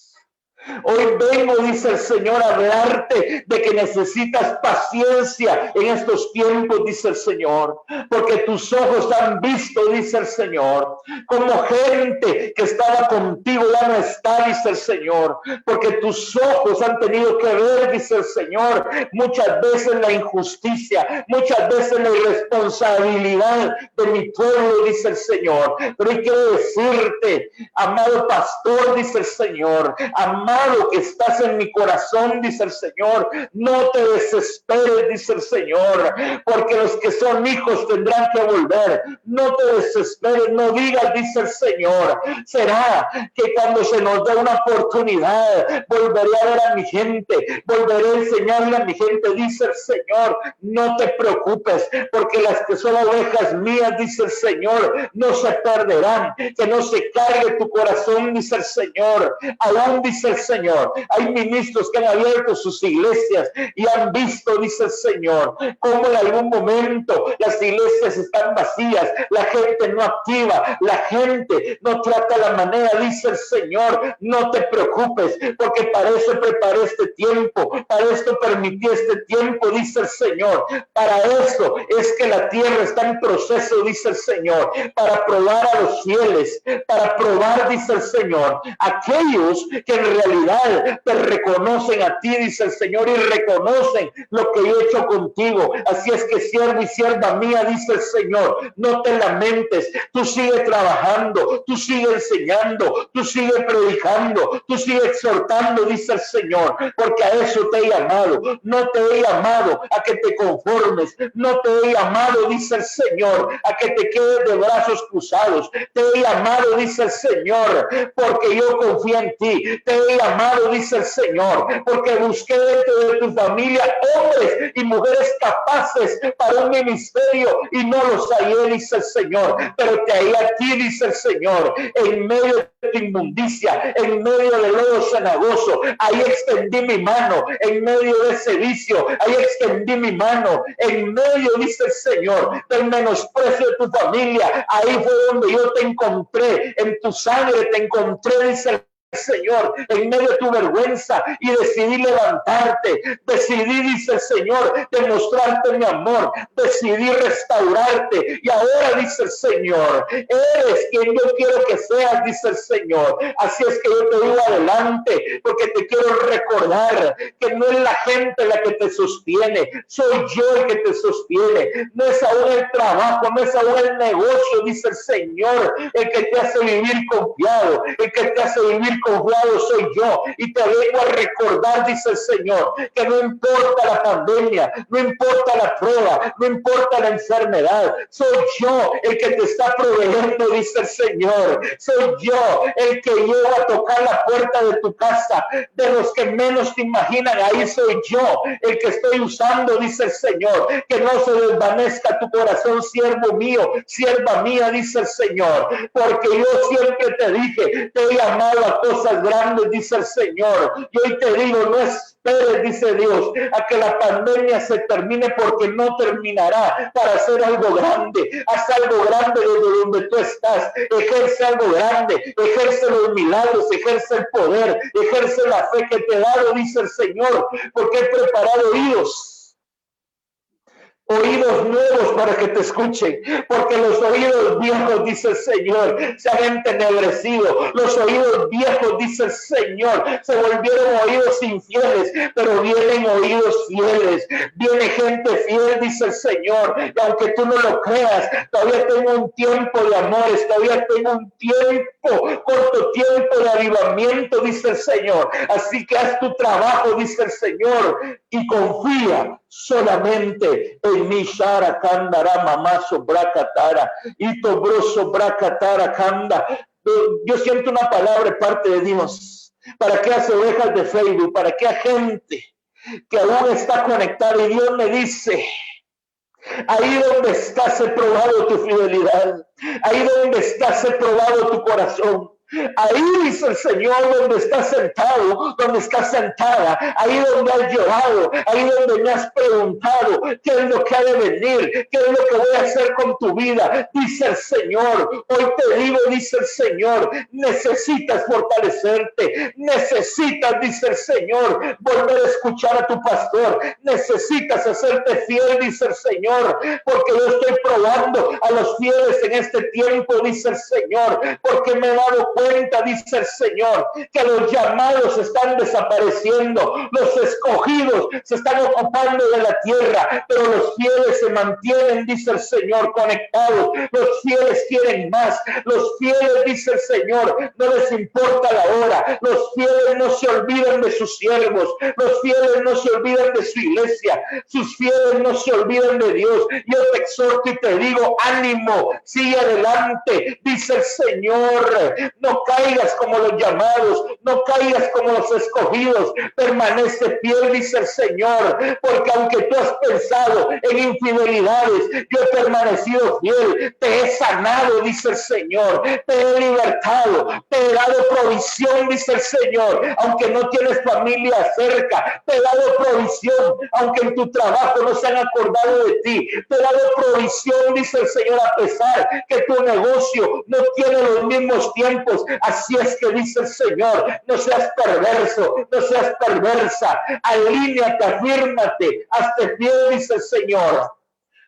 S2: Hoy vengo, dice el Señor, a hablarte de que necesitas paciencia en estos tiempos, dice el Señor, porque tus ojos han visto, dice el Señor, como gente que estaba contigo ya no está, dice el Señor, porque tus ojos han tenido que ver, dice el Señor, muchas veces la injusticia, muchas veces la irresponsabilidad de mi pueblo, dice el Señor. Pero hoy quiero decirte, amado pastor, dice el Señor, amado que estás en mi corazón, dice el Señor, no te desesperes, dice el Señor, porque los que son hijos tendrán que volver. No te desesperes, no digas, dice el Señor, será que cuando se nos dé una oportunidad volveré a ver a mi gente, volveré a enseñarle a mi gente, dice el Señor. No te preocupes, porque las que son ovejas mías, dice el Señor, no se perderán. Que no se cargue tu corazón, dice el Señor. Aún, dice el Señor, hay ministros que han abierto sus iglesias y han visto, dice el Señor, cómo en algún momento las iglesias están vacías, la gente no activa, la gente no trata la manera, dice el Señor. No te preocupes, porque para eso preparé este tiempo, para esto permití este tiempo, dice el Señor. Para eso es que la tierra está en proceso, dice el Señor, para probar a los fieles, para probar, dice el Señor, aquellos que en realidad te reconocen a ti, dice el Señor, y reconocen lo que he hecho contigo. Así es que, siervo y sierva mía, dice el Señor, no te lamentes, tú sigue trabajando, tú sigue enseñando, tú sigue predicando, tú sigue exhortando, dice el Señor, porque a eso te he llamado. No te he llamado a que te conformes, no te he llamado, dice el Señor, a que te quedes de brazos cruzados. Te he llamado, dice el Señor, porque yo confío en ti. Te he he llamado, dice el Señor, porque busqué dentro de tu familia hombres y mujeres capaces para un ministerio y no los hallé, dice el Señor, pero te hallé a ti, dice el Señor, en medio de tu inmundicia, en medio del lodo cenagoso. Ahí extendí mi mano, en medio de ese vicio, ahí extendí mi mano, en medio, dice el Señor, del menosprecio de tu familia. Ahí fue donde yo te encontré, en tu sangre te encontré, dice el Señor, en medio de tu vergüenza, y decidí levantarte, decidí, dice el Señor, demostrarte mi amor, decidí restaurarte, y ahora, dice el Señor, eres quien yo quiero que seas, dice el Señor. Así es que yo te digo adelante, porque te quiero recordar que no es la gente la que te sostiene, soy yo el que te sostiene. No es aún el trabajo, no es aún el negocio, dice el Señor, el que te hace vivir confiado, el que te hace vivir confiado soy yo, y te vengo a recordar, dice el Señor, que no importa la pandemia, no importa la prueba, no importa la enfermedad, soy yo el que te está proveyendo, dice el Señor, soy yo el que lleva a tocar la puerta de tu casa, de los que menos te imaginan, ahí soy yo el que estoy usando, dice el Señor, que no se desvanezca tu corazón, siervo mío, sierva mía, dice el Señor, porque yo siempre te dije, te he llamado a cosas grandes, dice el Señor, y hoy te digo, no esperes, dice Dios, a que la pandemia se termine, porque no terminará, para hacer algo grande. Haz algo grande desde donde tú estás, ejerce algo grande, ejerce los milagros, ejerce el poder, ejerce la fe que te he dado, dice el Señor, porque he preparado oídos nuevos para que te escuchen, porque los oídos viejos, dice el Señor, se han entenebrecido. Los oídos viejos, dice el Señor, se volvieron oídos infieles, pero vienen oídos fieles, viene gente fiel, dice el Señor, y aunque tú no lo creas, todavía tengo un tiempo de amores, todavía tengo un tiempo, corto tiempo de avivamiento, dice el Señor. Así que haz tu trabajo, dice el Señor, y confía solamente en mi. Shara Kandara Mamaso Bracatara y Tobroso Bracatara Kanda. Yo siento una palabra de parte de Dios para aquellas ovejas de Facebook, para aquella gente que aún está conectada, y Dios me dice: ahí donde estás he probado tu fidelidad, ahí donde estás he probado tu corazón. Ahí, dice el Señor, donde estás sentado, donde estás sentada, ahí donde has llorado, ahí donde me has preguntado qué es lo que ha de venir, qué es lo que voy a hacer con tu vida, dice el Señor. Hoy te digo, dice el Señor, necesitas fortalecerte, necesitas, dice el Señor, volver a escuchar a tu pastor, necesitas hacerte fiel, dice el Señor, porque yo estoy probando a los fieles en este tiempo, dice el Señor, porque me he dado cuenta, dice el Señor, que los llamados están desapareciendo, los escogidos se están ocupando de la tierra, pero los fieles se mantienen, dice el Señor, conectados. Los fieles quieren más, los fieles, dice el Señor, no les importa la hora, los fieles no se olvidan de sus siervos, los fieles no se olvidan de su iglesia, sus fieles no se olvidan de Dios. Yo te exhorto y te digo, ánimo, sigue adelante, dice el Señor. No caigas como los llamados, no caigas como los escogidos, permanece fiel, dice el Señor, porque aunque tú has pensado en infidelidades, yo he permanecido fiel, te he sanado, dice el Señor, te he libertado, te he dado provisión, dice el Señor, aunque no tienes familia cerca, te he dado provisión, aunque en tu trabajo no se han acordado de ti, te he dado provisión, dice el Señor, a pesar que tu negocio no tiene los mismos tiempos. Así es que dice el Señor, no seas perverso, no seas perversa, alíneate, afírmate, hazte fiel, dice el Señor,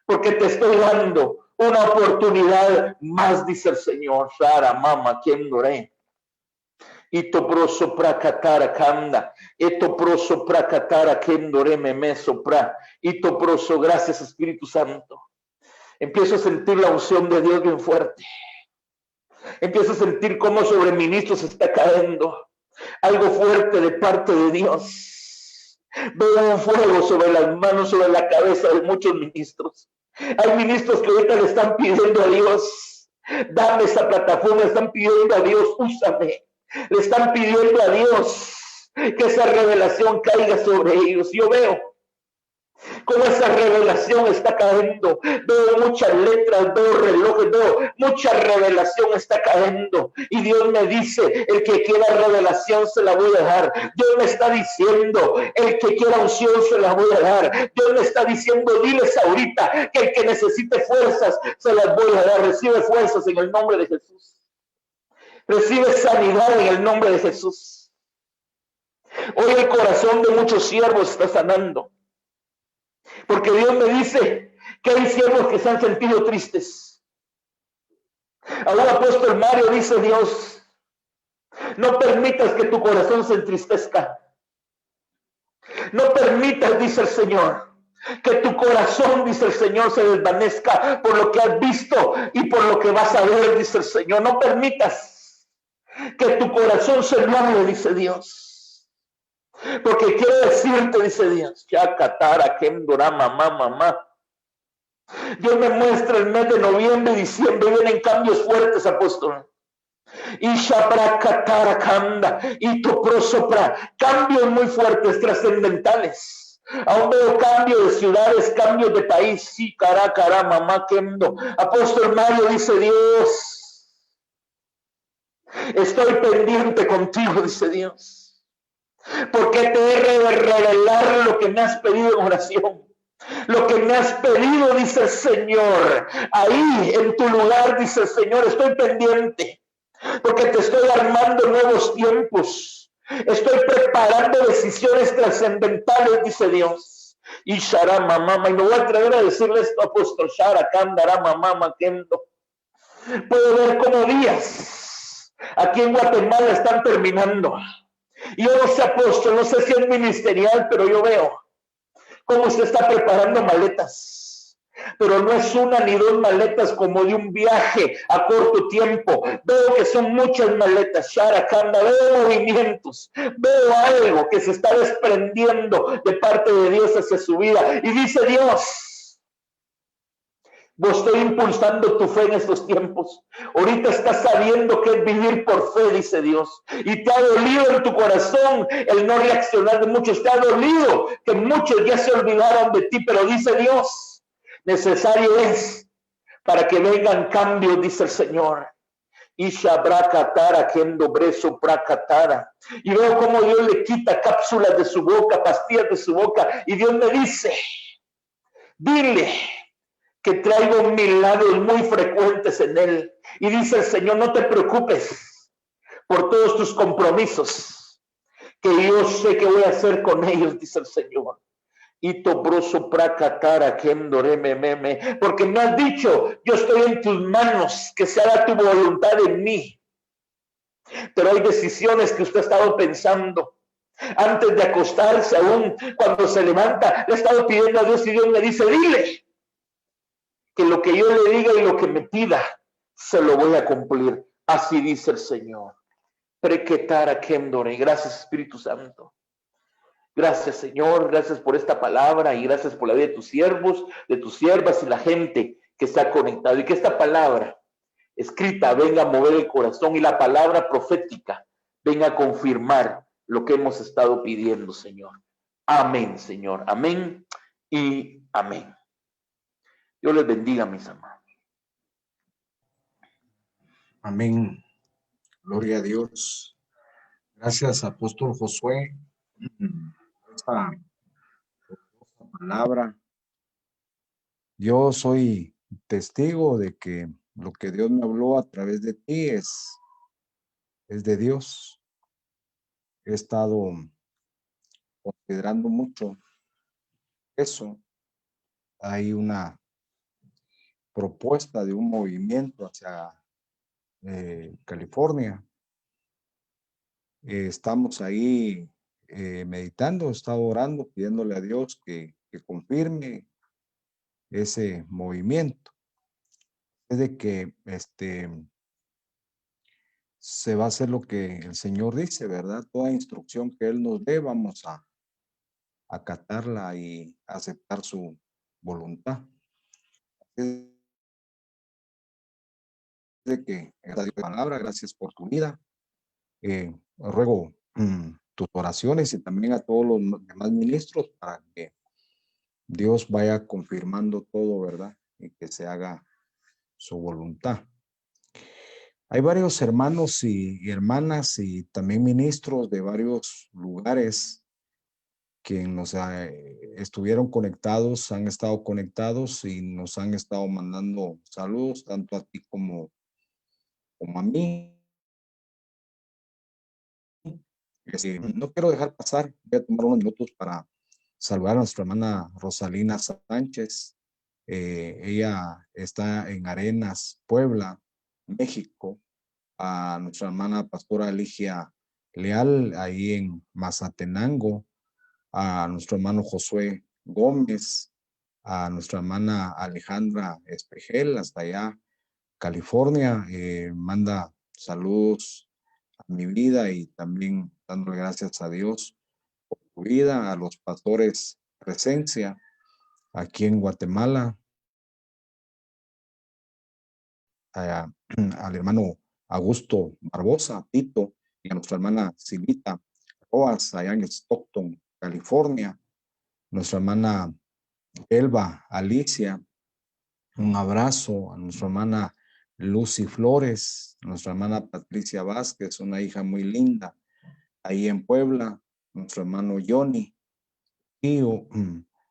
S2: porque te estoy dando una oportunidad más, dice el Señor. Shara mama quien doré. Ito proso prakatara kanda, eto proso prakatara kendore meme sopra, ito proso, gracias Espíritu Santo. Empiezo a sentir la unción de Dios bien fuerte. Empiezo a sentir cómo sobre ministros está cayendo algo fuerte de parte de Dios. Veo un fuego sobre las manos, sobre la cabeza de muchos ministros. Hay ministros que ahorita le están pidiendo a Dios, dame esa plataforma, están pidiendo a Dios, úsame. Le están pidiendo a Dios que esa revelación caiga sobre ellos. Yo veo cómo esa revelación está cayendo. Veo muchas letras, veo relojes, veo mucha revelación está cayendo. Y Dios me dice, el que quiera revelación se la voy a dar. Dios me está diciendo, el que quiera unción se la voy a dar. Dios me está diciendo, diles ahorita que el que necesite fuerzas se las voy a dar. Recibe fuerzas en el nombre de Jesús. Recibe sanidad en el nombre de Jesús. Hoy el corazón de muchos siervos está sanando. Porque Dios me dice que hay siervos que se han sentido tristes. Ahora apóstol Mario dice Dios, no permitas que tu corazón se entristezca. No permitas, dice el Señor, que tu corazón, dice el Señor, se desvanezca por lo que has visto y por lo que vas a ver, dice el Señor. No permitas que tu corazón se nuble, dice Dios. Porque quiero decirte, dice Dios, ya catara, kendora, mamá. Dios me muestra el mes de noviembre y diciembre, vienen cambios fuertes, apóstol. Y Shabra catara kanda, y tu prosopra, cambios muy fuertes, trascendentales. Aún veo cambios de ciudades, cambios de país. Sí, cara, mamá, kendo. Apóstol Mario dice Dios, estoy pendiente contigo, dice Dios. Porque te he de revelar lo que me has pedido en oración. Lo que me has pedido, dice el Señor. Ahí en tu lugar, dice el Señor, estoy pendiente. Porque te estoy armando nuevos tiempos. Estoy preparando decisiones trascendentales, dice Dios. Y Shara mamá, y me voy a atrever a decirle esto, apóstol Shara, Kandara mamá, Kendo. Puedo ver cómo días aquí en Guatemala están terminando. Y yo no sé, apóstol, no sé si es ministerial, pero yo veo cómo se está preparando maletas. Pero no es una ni dos maletas como de un viaje a corto tiempo. Veo que son muchas maletas, Sharakanda, veo movimientos, veo algo que se está desprendiendo de parte de Dios hacia su vida. Y dice Dios, vos estoy impulsando tu fe en estos tiempos. Ahorita estás sabiendo que es vivir por fe, dice Dios. Y te ha dolido en tu corazón el no reaccionar de muchos. Te ha dolido que muchos ya se olvidaron de ti. Pero dice Dios, necesario es para que vengan cambios, dice el Señor. Isha bracatara, kendo breso bracatara. Y veo cómo Dios le quita cápsulas de su boca, pastillas de su boca. Y Dios me dice, dile que traigo milagros muy frecuentes en él. Y dice el Señor, no te preocupes por todos tus compromisos, que yo sé que voy a hacer con ellos, dice el Señor. Y tobroso pracatara meme, porque me has dicho, yo estoy en tus manos, que se haga tu voluntad en mí. Pero hay decisiones que usted ha estado pensando antes de acostarse, aún cuando se levanta, le he estado pidiendo a Dios y Dios me dice, dile que lo que yo le diga y lo que me pida, se lo voy a cumplir. Así dice el Señor. Prequetara Kendore. Gracias, Espíritu Santo. Gracias, Señor. Gracias por esta palabra y gracias por la vida de tus siervos, de tus siervas y la gente que se ha conectado. Y que esta palabra escrita venga a mover el corazón y la palabra profética venga a confirmar lo que hemos estado pidiendo, Señor. Amén, Señor. Amén y amén. Dios les bendiga, mis amados.
S1: Amén. Gloria a Dios. Gracias, apóstol Josué, por esta palabra. Yo soy testigo de que lo que Dios me habló a través de ti es de Dios. He estado considerando mucho eso. Hay una propuesta de un movimiento hacia California. Estamos ahí meditando, he estado orando, pidiéndole a Dios que confirme ese movimiento. Es de que se va a hacer lo que el Señor dice, ¿verdad? Toda instrucción que Él nos dé, vamos a acatarla y aceptar su voluntad. Es de que esta palabra, gracias por tu vida. ruego tus oraciones y también a todos los demás ministros para que Dios vaya confirmando todo, ¿verdad? Y que se haga su voluntad. Hay varios hermanos y hermanas y también ministros de varios lugares que nos estuvieron conectados, han estado conectados y nos han estado mandando saludos, tanto a ti como a mí. No quiero dejar pasar, voy a tomar unos minutos para saludar a nuestra hermana Rosalina Sánchez. Ella está en Arenas, Puebla, México. A nuestra hermana pastora Ligia Leal, ahí en Mazatenango. A nuestro hermano Josué Gómez, a nuestra hermana Alejandra Espejel, hasta allá, California. Manda saludos a mi vida y también dándole gracias a Dios por tu vida, a los pastores Presencia aquí en Guatemala, al hermano Augusto Barbosa, Tito, y a nuestra hermana Silvita Roas, allá en Stockton, California, nuestra hermana Elba Alicia, un abrazo a nuestra hermana Lucy Flores, nuestra hermana Patricia Vázquez, una hija muy linda, ahí en Puebla, nuestro hermano Johnny, tío,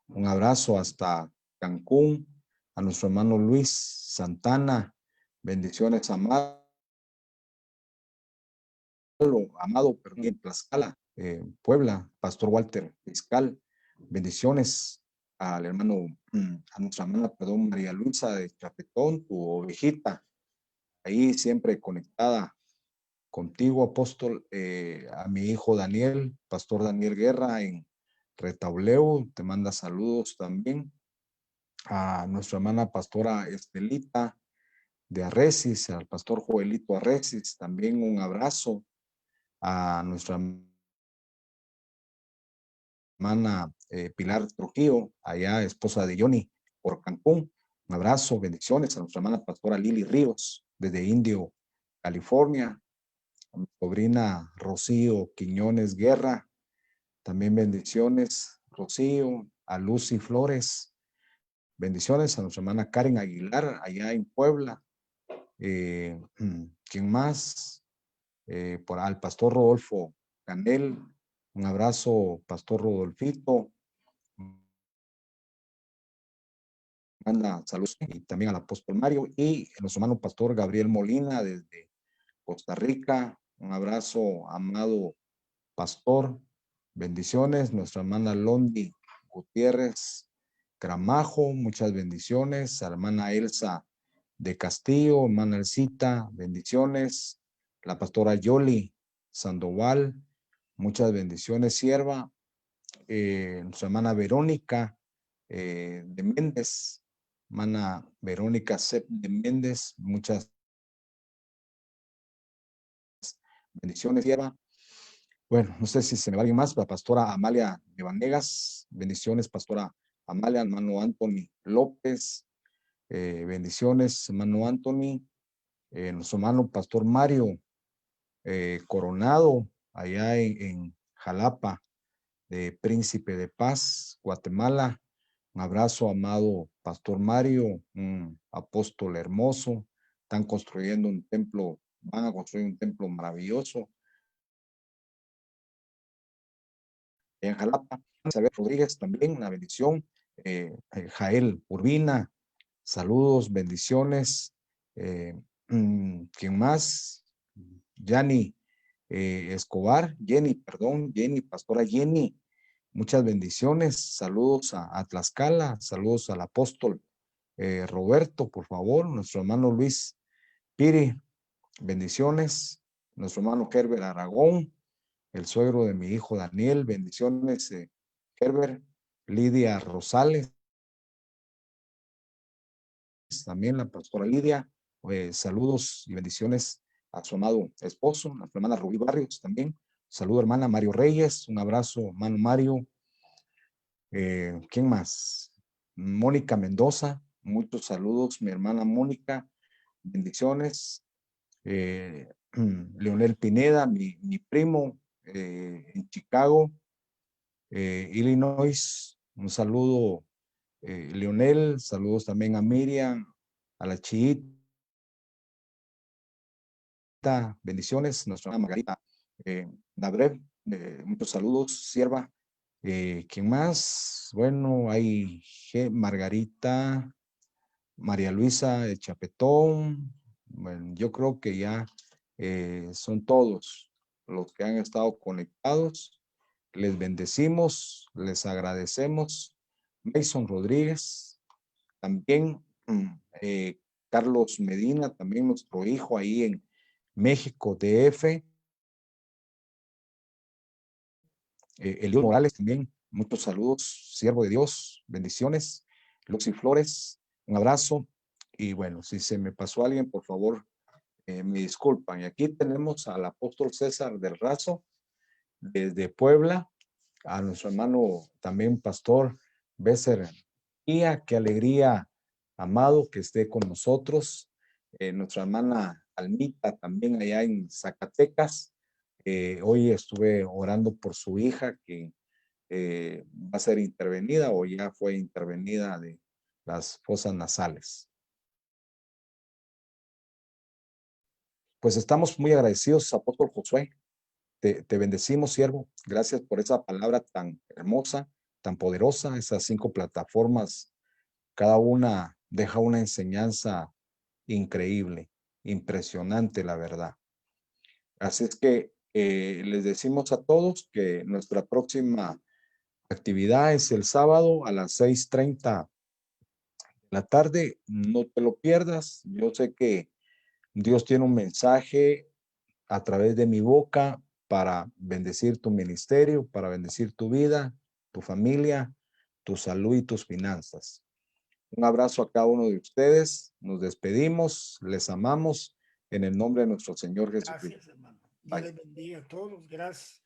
S1: un abrazo hasta Cancún, a nuestro hermano Luis Santana, bendiciones, amado, perdón, en Tlaxcala, Puebla, Pastor Walter Fiscal, bendiciones al hermano, a nuestra hermana, perdón, María Luisa de Chapetón, tu ovejita, ahí siempre conectada contigo, apóstol, a mi hijo Daniel, Pastor Daniel Guerra en Retauleu, te manda saludos también, a nuestra hermana pastora Estelita de Arrecis, al pastor Joelito Arrecis, también un abrazo, a nuestra hermana Pilar Trujillo, allá esposa de Johnny, por Cancún. Un abrazo, bendiciones a nuestra hermana pastora Lili Ríos, desde Indio, California. A mi sobrina Rocío Quiñones Guerra, también bendiciones, Rocío, a Lucy Flores, bendiciones a nuestra hermana Karen Aguilar, allá en Puebla. ¿Quién más? Al pastor Rodolfo Canel, un abrazo, pastor Rodolfito. Manda saludos y también al apóstol Mario y nuestro hermano pastor Gabriel Molina desde Costa Rica. Un abrazo, amado pastor. Bendiciones. Nuestra hermana Londi Gutiérrez Gramajo, muchas bendiciones. A la hermana Elsa de Castillo, hermana Elcita, bendiciones. La pastora Yoli Sandoval, muchas bendiciones, sierva. Nuestra hermana Verónica de Méndez, hermana Verónica Cep de Méndez, muchas bendiciones, sierva. Bueno, no sé si se me va alguien más, la pastora Amalia de Vanegas, bendiciones, pastora Amalia, hermano Anthony López, bendiciones, hermano Anthony, nuestro hermano pastor Mario Coronado, allá en Jalapa, de Príncipe de Paz, Guatemala. Un abrazo, amado pastor Mario, un apóstol hermoso. Están construyendo un templo, van a construir un templo maravilloso en Jalapa. Isabel Rodríguez también, una bendición. Jael Urbina, saludos, bendiciones. ¿Quién más? Yani Escobar, Jenny, pastora Jenny, muchas bendiciones. Saludos a Tlaxcala, saludos al apóstol Roberto, por favor. Nuestro hermano Luis Piri, bendiciones. Nuestro hermano Herbert Aragón, el suegro de mi hijo Daniel, bendiciones, Herbert. Lidia Rosales, también la pastora Lidia, saludos y bendiciones a su amado esposo, a su hermana Rubí Barrios también. Saludo hermana Mario Reyes, un abrazo hermano Mario. ¿Quién más? Mónica Mendoza, muchos saludos, mi hermana Mónica, bendiciones. Leonel Pineda, mi primo en Chicago, Illinois. Un saludo, Leonel. Saludos también a Miriam, a la Chiita. Bendiciones. Nuestra hermana Margarita Dabrev. Muchos saludos, sierva. ¿Quién más? Bueno, hay Margarita, María Luisa de Chapetón. Bueno, yo creo que ya son todos los que han estado conectados. Les bendecimos, les agradecemos. Mason Rodríguez, también Carlos Medina, también nuestro hijo ahí en México, DF. Eliud Morales también, muchos saludos, siervo de Dios, bendiciones. Luxy Flores, un abrazo. Y bueno, si se me pasó alguien, por favor, me disculpan. Y aquí tenemos al apóstol César del Razo, desde Puebla, a nuestro hermano también pastor Besser. Qué alegría, amado, que esté con nosotros. Nuestra hermana Almita también allá en Zacatecas. Hoy estuve orando por su hija que va a ser intervenida o ya fue intervenida de las fosas nasales. Pues estamos muy agradecidos, apóstol Josué. Te bendecimos, siervo. Gracias por esa palabra tan hermosa, tan poderosa. Esas 5 plataformas, cada una deja una enseñanza increíble, impresionante, la verdad. Así es que les decimos a todos que nuestra próxima actividad es el sábado a las 6:30 de la tarde. No te lo pierdas. Yo sé que Dios tiene un mensaje a través de mi boca para bendecir tu ministerio, para bendecir tu vida, tu familia, tu salud y tus finanzas. Un abrazo a cada uno de ustedes. Nos despedimos, les amamos en el nombre de nuestro Señor Jesucristo.
S3: Gracias, hermano. Dios les bendiga a todos. Gracias.